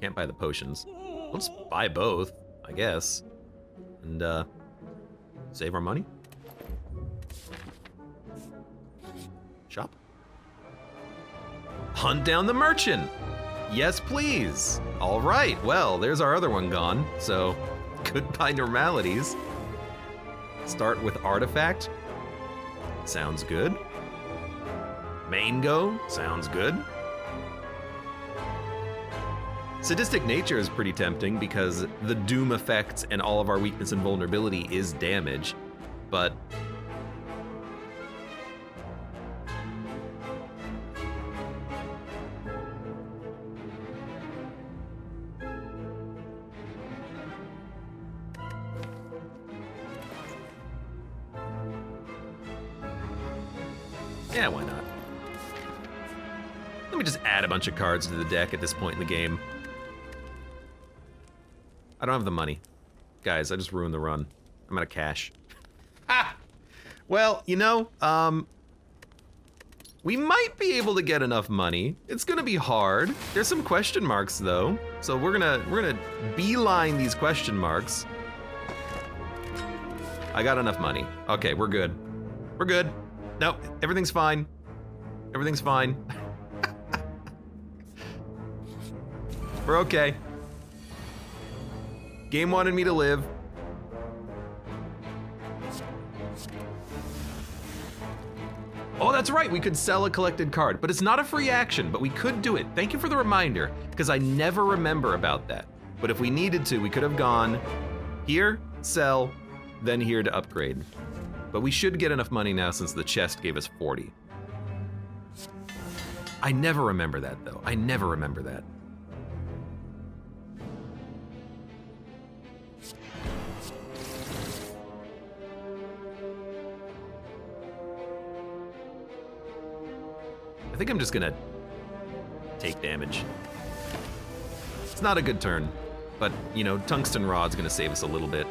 can't buy the potions. Let's buy both, I guess. And save our money. Shop. Hunt down the merchant. Yes, please. All right, well, there's our other one gone. So, goodbye normalities. Start with artifact. Sounds good. Mango. Sounds good. Sadistic Nature is pretty tempting because the doom effect and all of our weakness and vulnerability is damage, but yeah, why not? Let me just add a bunch of cards to the deck at this point in the game. I don't have the money. Guys, I just ruined the run. I'm out of cash. Ah! Well, you know, we might be able to get enough money. It's gonna be hard. There's some question marks though. So we're gonna beeline these question marks. I got enough money. Okay, we're good. We're good. No, everything's fine. Everything's fine. We're okay. Game wanted me to live. Oh, that's right, we could sell a collected card, but it's not a free action, but we could do it. Thank you for the reminder, because I never remember about that. But if we needed to, we could have gone here, sell, then here to upgrade. But we should get enough money now since the chest gave us 40. I never remember that though. I never remember that. I think I'm just gonna take damage. It's not a good turn, but you know, Tungsten Rod's gonna save us a little bit.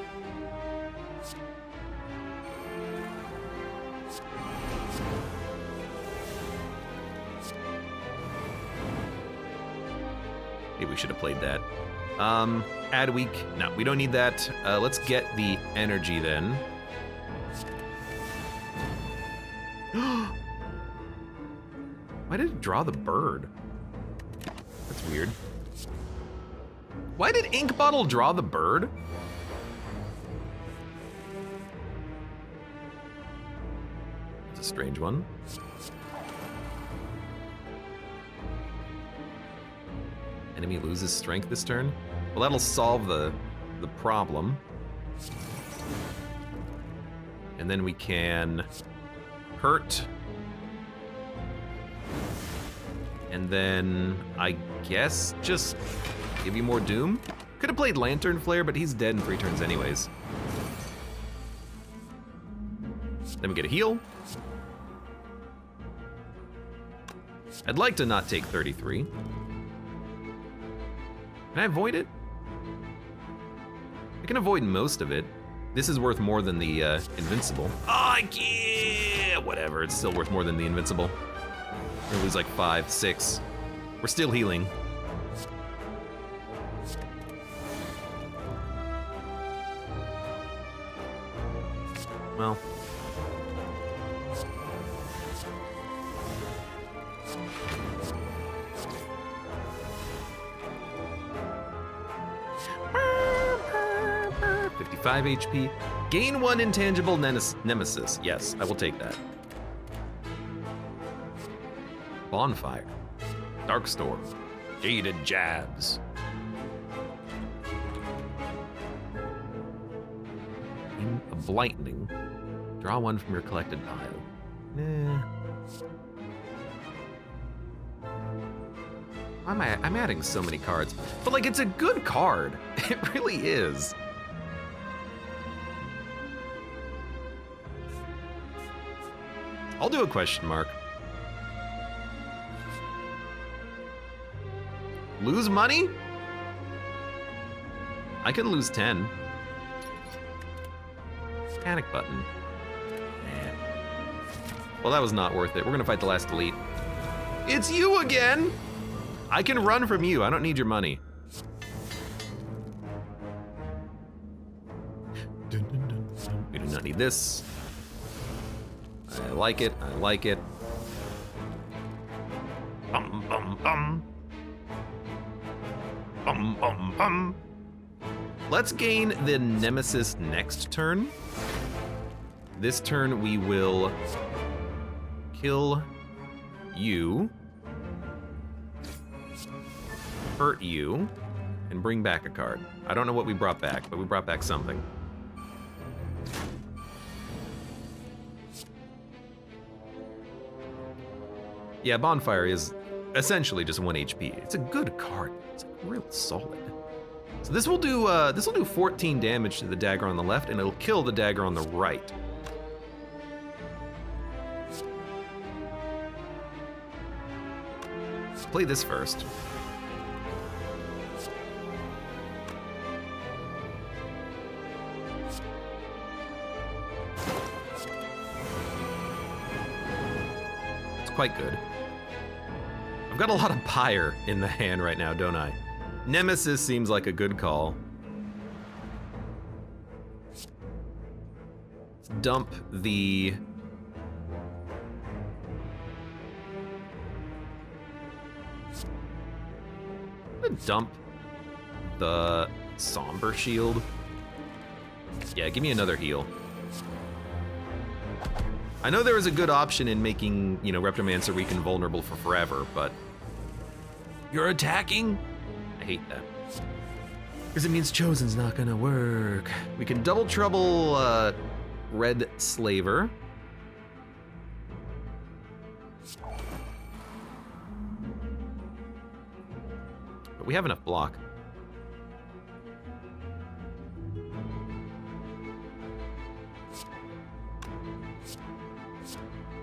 Maybe we should have played that. Add weak. No, we don't need that. Let's get the energy then. Why did it draw the bird? That's weird. Why did Ink Bottle draw the bird? It's a strange one. Enemy loses strength this turn. Well, that'll solve the problem. And then we can hurt. And then I guess just give you more doom. Could have played Lantern Flare, but he's dead in 3 turns anyways. Then we get a heal. I'd like to not take 33. Can I avoid it? I can avoid most of it. This is worth more than the Invincible. Oh, I can't! Whatever, it's still worth more than the Invincible. We're gonna lose like 5, 6. We're still healing. Well. $55 HP. Gain 1 intangible nemesis. Yes, I will take that. Bonfire. Darkstorm. Jaded Jabs. A Blightning. Draw 1 from your collected pile. Nah. I'm adding so many cards. But like, it's a good card. It really is. I'll do a question mark. Lose money? I can lose 10. Panic button. Man. Well, that was not worth it. We're gonna fight the last elite. It's you again! I can run from you. I don't need your money. We do not need this. I like it. I like it. Bum, bum, bum. Bum, bum, bum. Let's gain the Nemesis next turn. This turn we will kill you, hurt you, and bring back a card. I don't know what we brought back, but we brought back something. Yeah, Bonfire is essentially just 1 HP. It's a good card. It's real solid. So this will do 14 damage to the dagger on the left, and it'll kill the dagger on the right. Let's play this first. It's quite good. I've got a lot of Pyre in the hand right now, don't I? Nemesis seems like a good call. Let's dump the... I'm gonna dump the Somber Shield. Yeah, give me another heal. I know there was a good option in making, you know, Reptomancer weak and vulnerable for forever, but... You're attacking? I hate that. Because it means Chosen's not gonna work. We can double trouble Red Slaver. But we have enough block.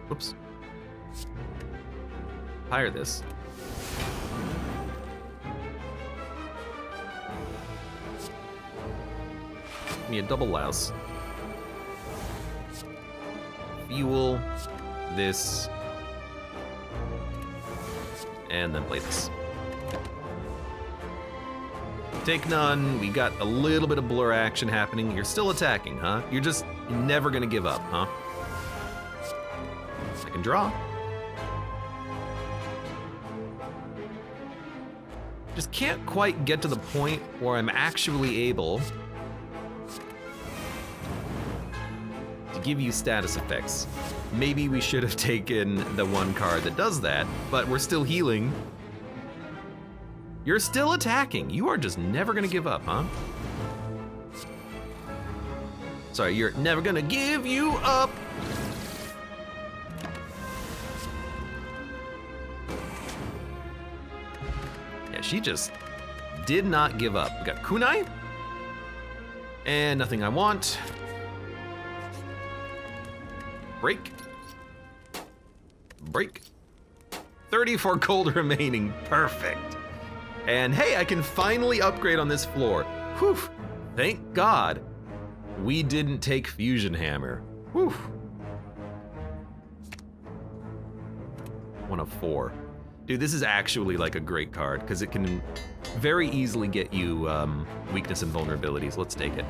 Whoops. Hire this. Give me a double louse. Fuel this. And then play this. Take none. We got a little bit of blur action happening. You're still attacking, huh? You're just never gonna give up, huh? Second draw. Just can't quite get to the point where I'm actually able to give you status effects. Maybe we should have taken the one card that does that, but we're still healing. You're still attacking. You are just never gonna give up, huh? Sorry, you're never gonna give you up. Yeah, she just did not give up. We got kunai. And nothing I want. Break. Break. 34 gold remaining. Perfect. And hey, I can finally upgrade on this floor. Whew. Thank God we didn't take Fusion Hammer. Whew. 1 of 4. Dude, this is actually like a great card because it can very easily get you weakness and vulnerabilities. Let's take it.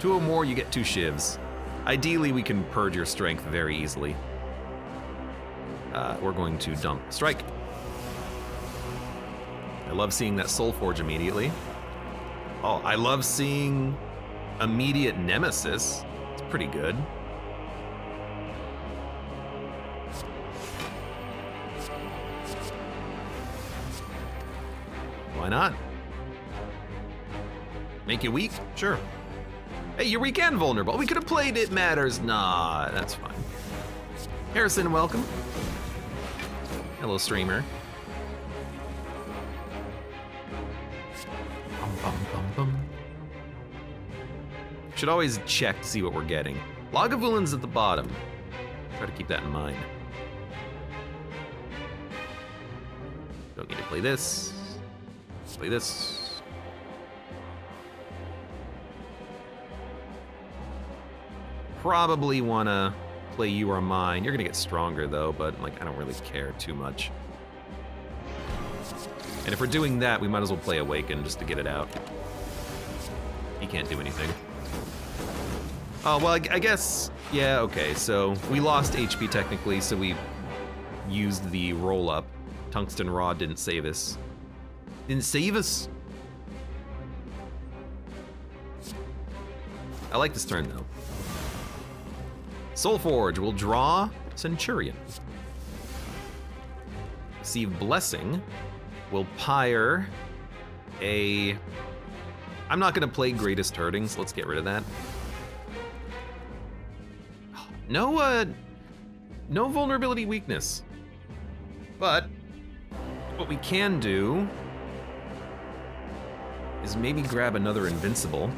2 or more, you get 2 shivs. Ideally, we can purge your strength very easily. We're going to dump strike. I love seeing that Soul Forge immediately. Oh, I love seeing immediate Nemesis. It's pretty good. Why not? Make you weak? Sure. Hey, you're weak and vulnerable. We could have played It Matters. Nah, that's fine. Harrison, welcome. Hello, streamer. Should always check to see what we're getting. Lagavulin's at the bottom. Try to keep that in mind. Don't need to play this. Play this. Probably wanna play You Are Mine. You're gonna get stronger though, but like I don't really care too much. And if we're doing that, we might as well play Awaken just to get it out. He can't do anything. Oh, well, I guess, yeah, okay, so we lost HP technically, so we used the roll-up. Tungsten Rod didn't save us. Didn't save us? I like this turn, though. Soul Forge will draw Centurion. Receive Blessing. Will pyre a... I'm not gonna play Greatest Hurting, so let's get rid of that. No vulnerability weakness. But what we can do is maybe grab another Invincible.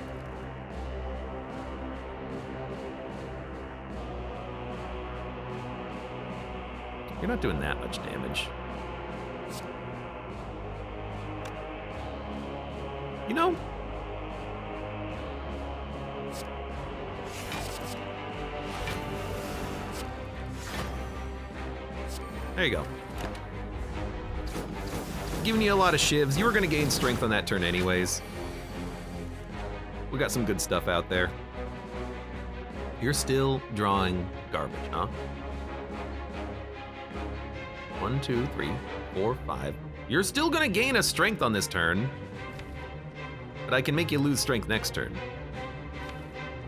You're not doing that much damage. You know, there you go. Giving you a lot of shivs. You were gonna gain strength on that turn anyways. We got some good stuff out there. You're still drawing garbage, huh? 1, 2, 3, 4, 5. You're still gonna gain a strength on this turn. But I can make you lose strength next turn.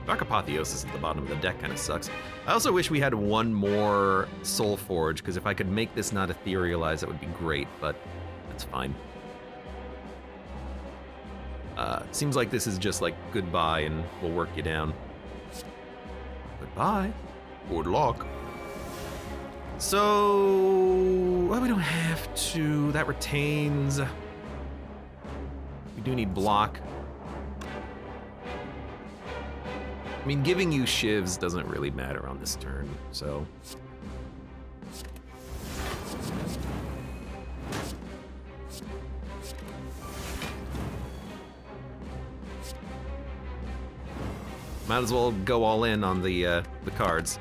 Dark Apotheosis at the bottom of the deck kind of sucks. I also wish we had one more Soul Forge, because if I could make this not etherealize, that would be great, but that's fine. Seems like this is just like goodbye and we'll work you down. Goodbye. Good luck. So, well, we don't have to. That retains. We do need block. I mean, giving you shivs doesn't really matter on this turn, so. Might as well go all in on the cards.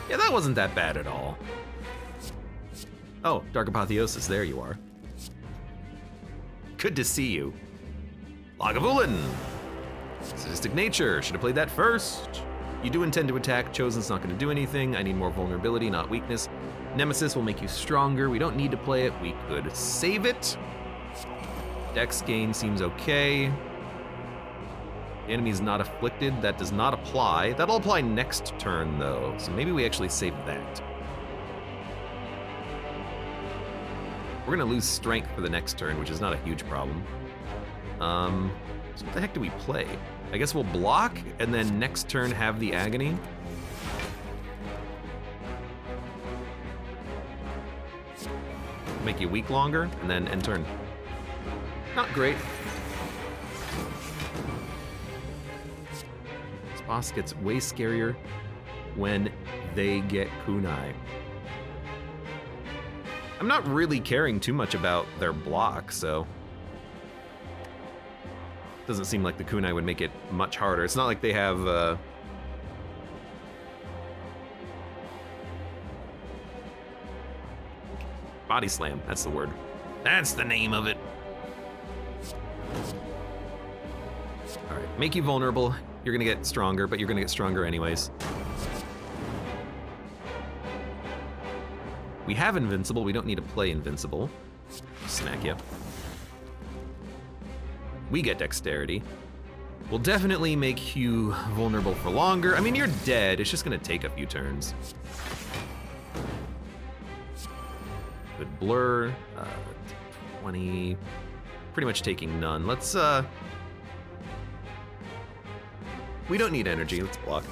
Yeah, that wasn't that bad at all. Oh, Dark Apotheosis, there you are. Good to see you. Lagavulin! Sadistic Nature, should have played that first. You do intend to attack, Chosen's not gonna do anything. I need more vulnerability, not weakness. Nemesis will make you stronger. We don't need to play it, we could save it. Dex gain seems okay. The enemy's not afflicted, that does not apply. That'll apply next turn though, so maybe we actually save that. We're gonna lose strength for the next turn, which is not a huge problem. So what the heck do we play? I guess we'll block, and then next turn have the agony. Make you weak longer, and then end turn. Not great. This boss gets way scarier when they get kunai. I'm not really caring too much about their block, so doesn't seem like the kunai would make it much harder. It's not like they have body slam, that's the word. That's the name of it. All right, make you vulnerable. You're gonna get stronger, but you're gonna get stronger anyways. We have invincible, we don't need to play invincible. Smack you. We get dexterity. We'll definitely make you vulnerable for longer. I mean, you're dead, it's just gonna take a few turns. Good blur, 20, pretty much taking none. Let's, we don't need energy, let's block.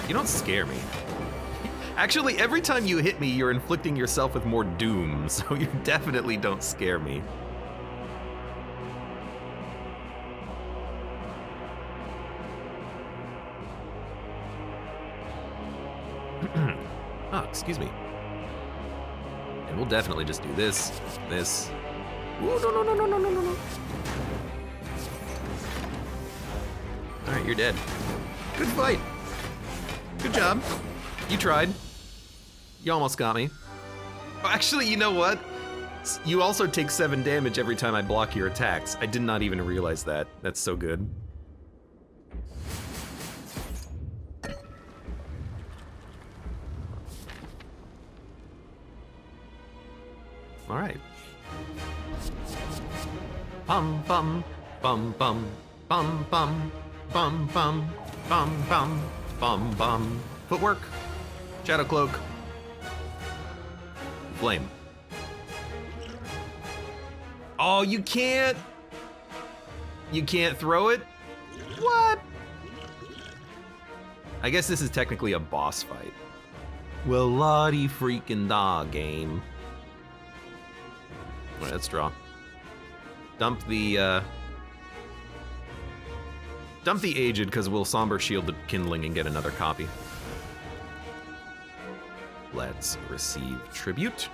You don't scare me. Actually, every time you hit me, you're inflicting yourself with more doom, so you definitely don't scare me. Oh, excuse me. And we'll definitely just do this. Ooh, no. All right, you're dead. Good fight. Good job. You tried. You almost got me. Oh, actually, you know what? You also take 7 damage every time I block your attacks. I did not even realize that. That's so good. All right. Bum bum bum bum bum bum bum bum bum bum bum bum. Footwork. Shadow cloak. Flame. Oh, you can't throw it? What? I guess this is technically a boss fight. Well, lottie freaking da game. All right, let's draw. Dump the Aged, because we'll Somber Shield the Kindling and get another copy. Let's receive Tribute.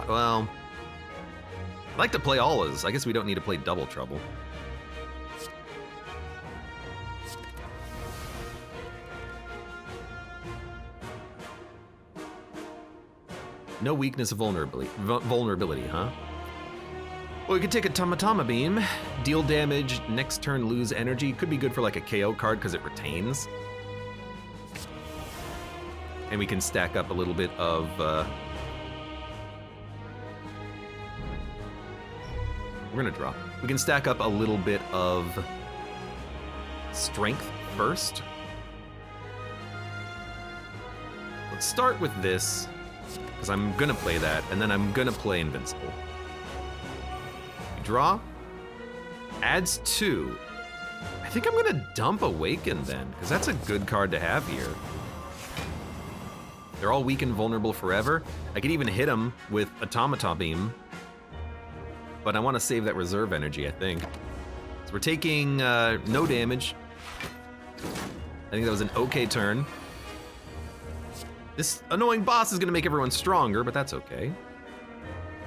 Well, I'd like to play Allah's. I guess we don't need to play Double Trouble. No weakness of vulnerability, huh? Well, we could take a Tamatama Beam, deal damage, next turn lose energy. Could be good for like a KO card because it retains. And we can stack up a little bit of... We're gonna draw. We can stack up a little bit of strength first. Let's start with this, because I'm gonna play that, and then I'm gonna play Invincible. Draw, adds 2. I think I'm gonna dump Awaken then, because that's a good card to have here. They're all weak and vulnerable forever. I could even hit them with Automata Beam, but I want to save that reserve energy, I think. So we're taking no damage. I think that was an okay turn. This annoying boss is gonna make everyone stronger, but that's okay.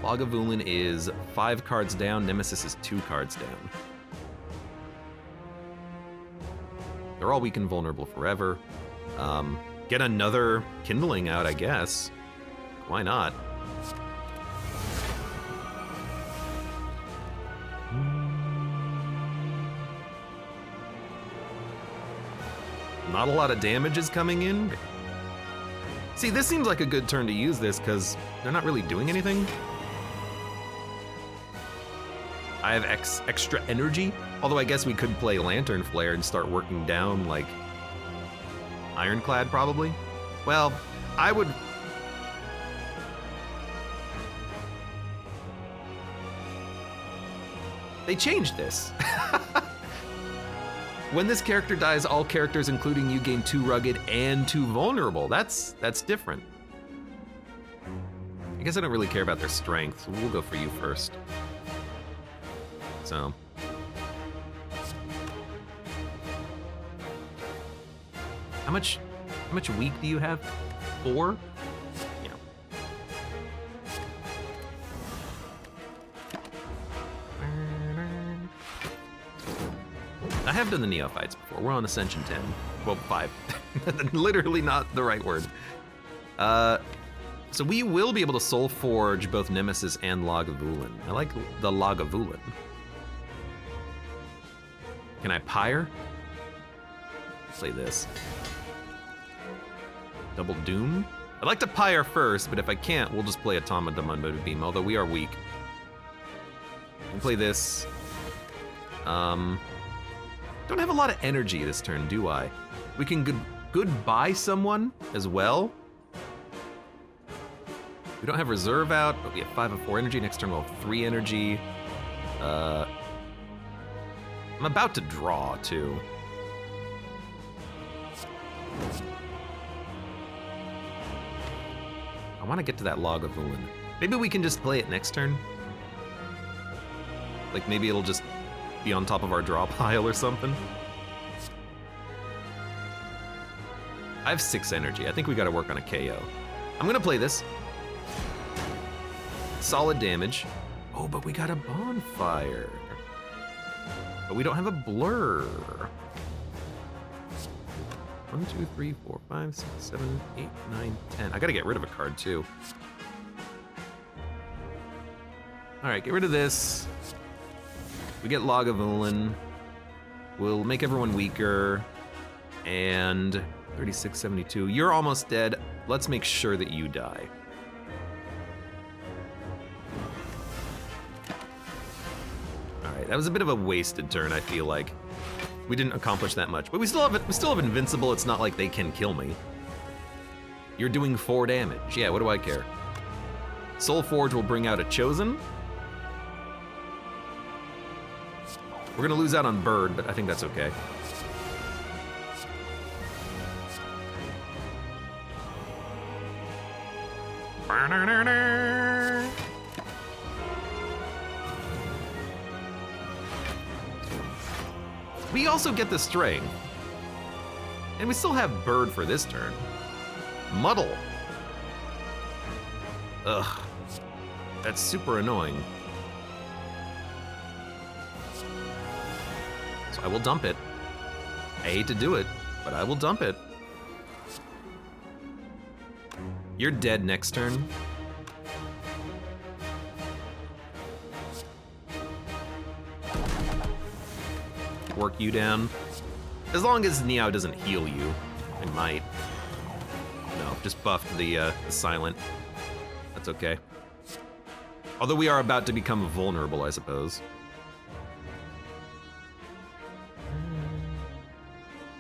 Lagavulin is 5 cards down, Nemesis is 2 cards down. They're all weak and vulnerable forever. Get another Kindling out, I guess. Why not? Not a lot of damage is coming in. See, this seems like a good turn to use this because they're not really doing anything. I have extra energy, although I guess we could play Lantern Flare and start working down like Ironclad probably. Well, I would... They changed this. When this character dies, all characters including you gain 2 rugged and 2 vulnerable. That's different. I guess I don't really care about their strength, so we'll go for you first. So. How much weak do you have? 4? Yeah. I have done the Neophytes before. We're on Ascension 10. Well, 5. Literally not the right word. So we will be able to Soul Forge both Nemesis and Lagavulin. I like the Lagavulin. Can I Pyre? Play this. Double Doom? I'd like to Pyre first, but if I can't, we'll just play Automaton Unmotive Beam, although we are weak. We'll play this. Don't have a lot of energy this turn, do I? We can goodbye someone as well. We don't have reserve out, but we have 5 of 4 energy. Next turn we'll have 3 energy. I'm about to draw, too. I want to get to that Lagavulin. Maybe we can just play it next turn. Like, maybe it'll just be on top of our draw pile or something. I have 6 energy. I think we gotta work on a KO. I'm gonna play this. Solid damage. Oh, but we got a Bonfire. But we don't have a Blur. 1, 2, 3, 4, 5, 6, 7, 8, 9, 10. I gotta get rid of a card too. All right, get rid of this. We get Lagavulin. We'll make everyone weaker. And 36, 72. You're almost dead. Let's make sure that you die. All right, that was a bit of a wasted turn, I feel like. We didn't accomplish that much, but we still have Invincible. It's not like they can kill me. You're doing 4 damage. Yeah, what do I care? Soul Forge will bring out a Chosen. We're gonna lose out on Byrd, but I think that's okay. We also get the Strength. And we still have Byrd for this turn. Muddle. Ugh. That's super annoying. So I will dump it. I hate to do it, but I will dump it. You're dead next turn. Work you down. As long as Neo doesn't heal you, I might. No, just buffed the silent. That's okay. Although we are about to become vulnerable, I suppose.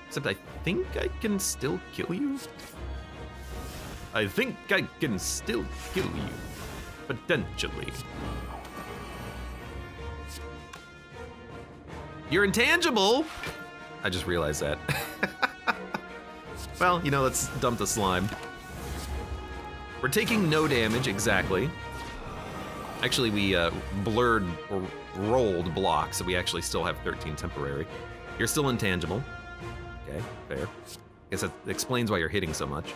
Except I think I can still kill you? I think I can still kill you. Potentially. You're intangible! I just realized that. Well, you know, let's dump the slime. We're taking no damage, exactly. Actually, we blurred or rolled blocks, so we actually still have 13 temporary. You're still intangible. Okay, fair. Guess that explains why you're hitting so much.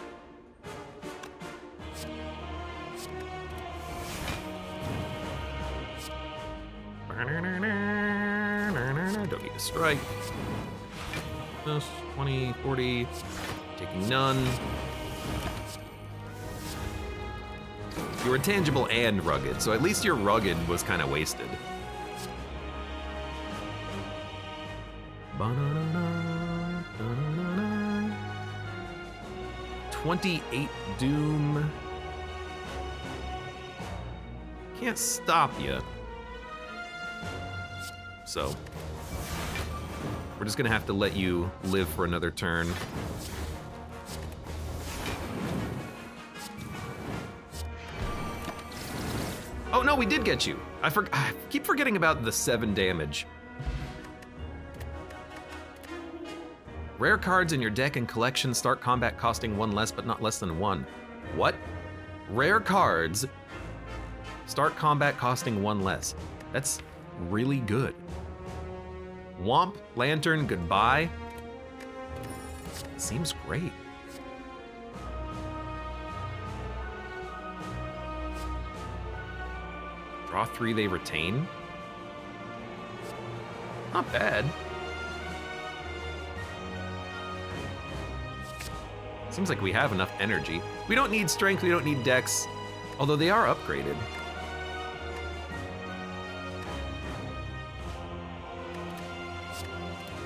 Don't need to strike. 20, 40, taking none. You were tangible and rugged, so at least your rugged was kind of wasted. 28 doom. Can't stop you. So, we're just gonna have to let you live for another turn. Oh no, we did get you. I keep forgetting about the 7 damage. Rare cards in your deck and collection start combat costing 1 less, but not less than 1. What? Rare cards start combat costing 1 less. That's really good. Womp, Lantern, goodbye. Seems great. Draw 3, they retain. Not bad. Seems like we have enough energy. We don't need strength, we don't need dex, although they are upgraded.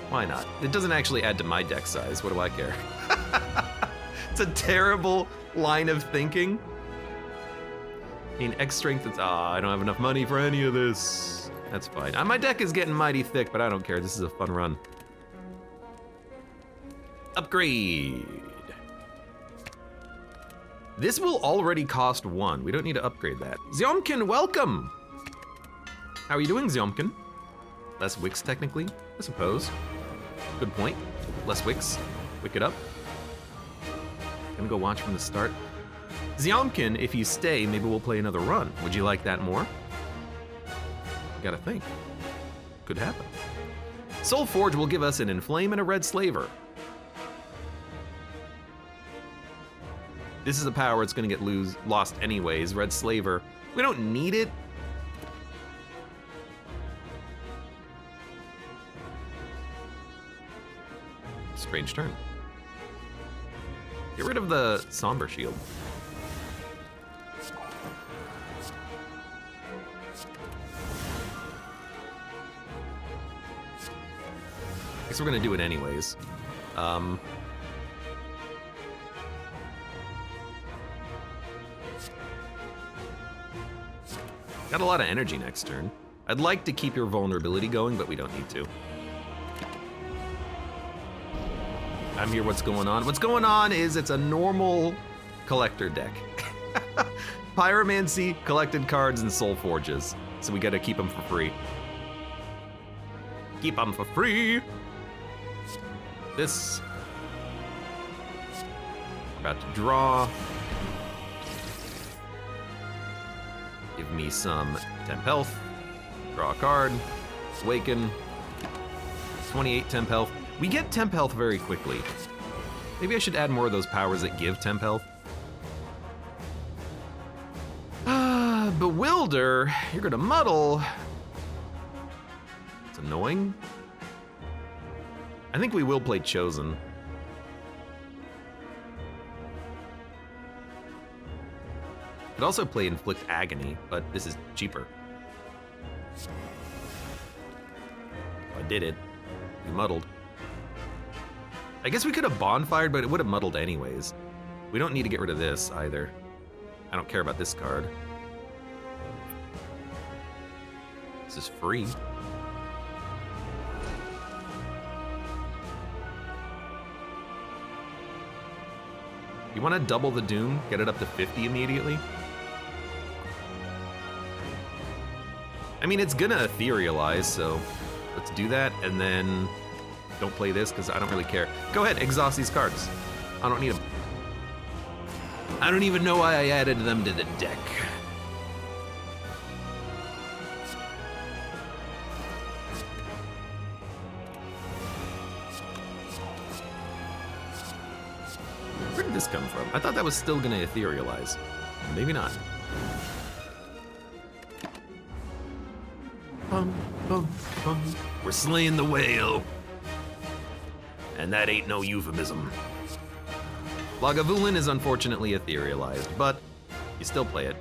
Why not? It doesn't actually add to my deck size, what do I care? It's a terrible line of thinking. I mean, X strength, it's, I don't have enough money for any of this. That's fine. My deck is getting mighty thick, but I don't care, this is a fun run. Upgrade. This will already cost 1. We don't need to upgrade that. Zyomkin, welcome! How are you doing, Zyomkin? Less wicks, technically, I suppose. Good point. Less wicks. Wick it up. Gonna go watch from the start. Zyomkin, if you stay, maybe we'll play another run. Would you like that more? Gotta think. Could happen. Soul Forge will give us an Inflame and a Red Slaver. This is a power it's gonna get lost anyways. Red Slaver. We don't need it. Strange turn. Get rid of the Somber Shield. Guess we're gonna do it anyways. Got a lot of energy next turn. I'd like to keep your vulnerability going, but we don't need to. I'm here, what's going on? What's going on is it's a normal collector deck. Pyromancy, collected cards, and Soul Forges. So we gotta keep them for free. Keep them for free! This. We're about to draw. Give me some temp health. Draw a card. Awaken. 28 temp health. We get temp health very quickly. Maybe I should add more of those powers that give temp health. Bewilder. You're gonna muddle. It's annoying. I think we will play Chosen. Could also play Inflict Agony, but this is cheaper. I did it. We muddled. I guess we could have bonfired, but it would have muddled anyways. We don't need to get rid of this either. I don't care about this card. This is free. You want to double the Doom? Get it up to 50 immediately? I mean, it's gonna etherealize, so let's do that, and then don't play this, because I don't really care. Go ahead, exhaust these cards. I don't need them. I don't even know why I added them to the deck. Where did this come from? I thought that was still gonna etherealize. Maybe not. Bum, bum, bum. We're slaying the whale. And that ain't no euphemism. Lagavulin is unfortunately etherealized, but you still play it.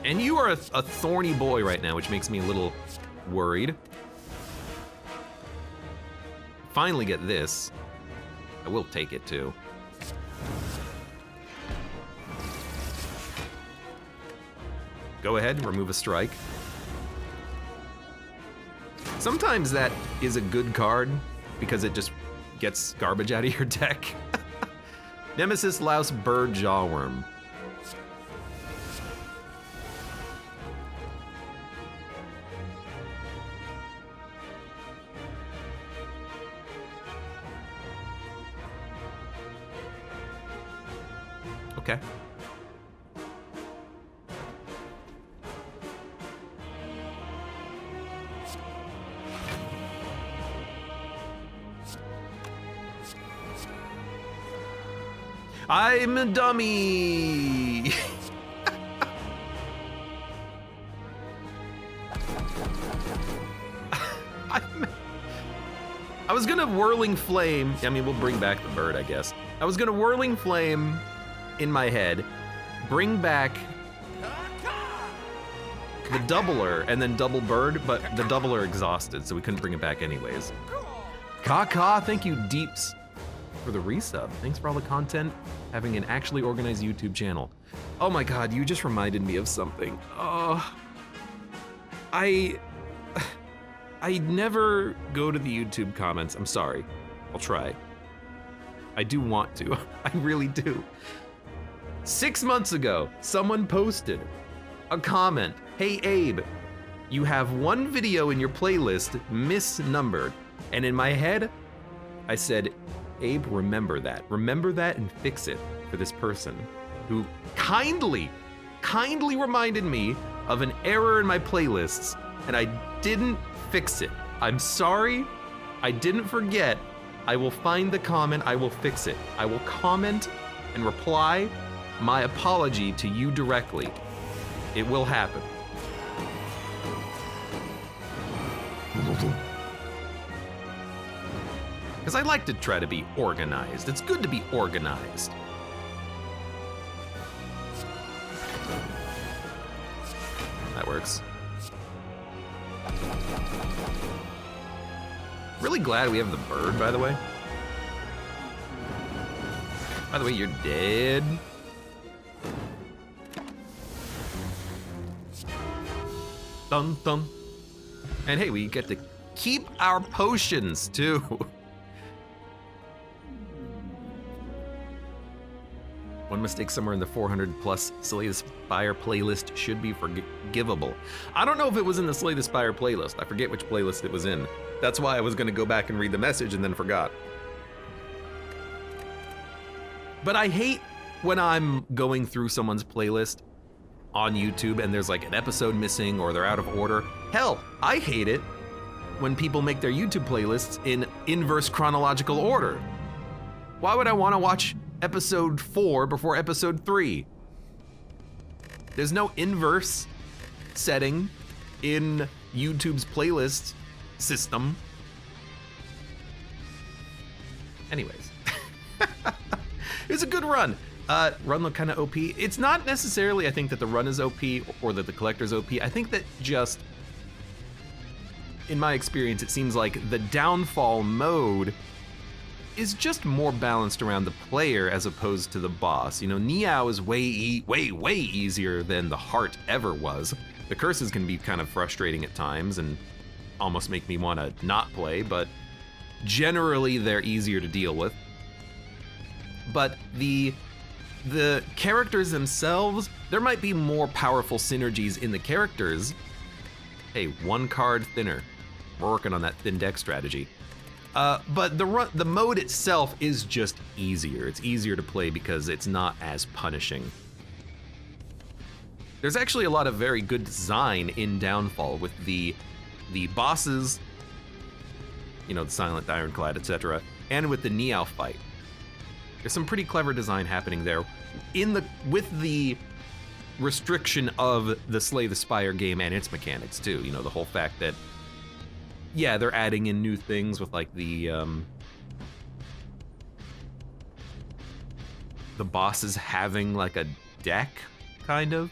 And you are a thorny boy right now, which makes me a little worried. Finally get this. I will take it too. Go ahead, remove a strike. Sometimes that is a good card because it just gets garbage out of your deck. Nemesis Louse Byrd Jawworm. Okay. I'm a dummy. I was gonna Whirling Flame. I mean, we'll bring back the Byrd, I guess. I was gonna Whirling Flame in my head, bring back the Doubler, and then double Byrd, but the Doubler exhausted, so we couldn't bring it back anyways. Kaka, thank you, Deeps, for the resub. Thanks for all the content, having an actually organized YouTube channel. Oh my God, you just reminded me of something. I never go to the YouTube comments. I'm sorry. I'll try. I do want to. I really do. 6 months ago, someone posted a comment. Hey Abe, you have one video in your playlist misnumbered. And in my head, I said, Abe, remember that. Remember that and fix it for this person who kindly reminded me of an error in my playlists, and I didn't fix it. I'm sorry, I didn't forget. I will find the comment, I will fix it. I will comment and reply my apology to you directly. It will happen. Because I like to try to be organized. It's good to be organized. That works. Really glad we have the Byrd, by the way. By the way, you're dead. Dun dun. And hey, we get to keep our potions too. One mistake somewhere in the 400 plus Slay the Spire playlist should be forgivable. I don't know if it was in the Slay the Spire playlist. I forget which playlist it was in. That's why I was gonna go back and read the message and then forgot. But I hate when I'm going through someone's playlist on YouTube and there's like an episode missing or they're out of order. Hell, I hate it when people make their YouTube playlists in inverse chronological order. Why would I wanna watch episode 4 before episode 3? There's no inverse setting in YouTube's playlist system. Anyways, it was a good run. Run looked kind of OP. It's not necessarily, I think, that the run is OP or that the collector's OP. I think that just, in my experience, it seems like the downfall mode is just more balanced around the player as opposed to the boss. You know, Niao is way easier than the Heart ever was. The curses can be kind of frustrating at times and almost make me want to not play, but generally they're easier to deal with. But the characters themselves, there might be more powerful synergies in the characters. Hey, one card thinner. We're working on that thin deck strategy. But the mode itself is just easier. It's easier to play because it's not as punishing. There's actually a lot of very good design in Downfall with the bosses, you know, the Silent, the Ironclad, etc., and with the Niao fight. There's some pretty clever design happening there. With the restriction of the Slay the Spire game and its mechanics too. You know, the whole fact that, yeah, they're adding in new things with like the bosses having like a deck, kind of.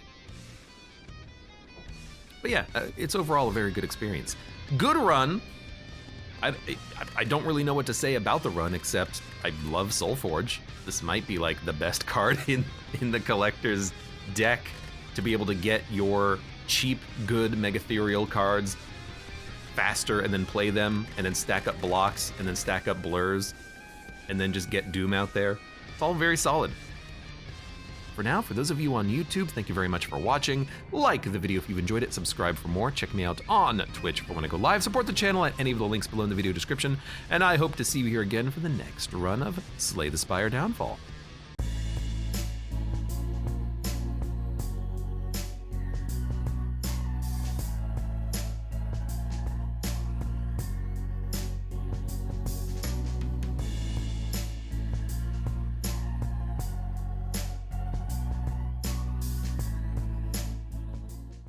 But yeah, it's overall a very good experience. Good run. I don't really know what to say about the run, except I love Soulforge. This might be like the best card in the collector's deck to be able to get your cheap, good Megatherial cards faster and then play them and then stack up blocks and then stack up blurs and then just get Doom out there. It's all very solid. For now, for those of you on YouTube, thank you very much for watching. Like the video if you've enjoyed it, subscribe for more, check me out on Twitch for when I go live, support the channel at any of the links below in the video description, and I hope to see you here again for the next run of Slay the Spire Downfall.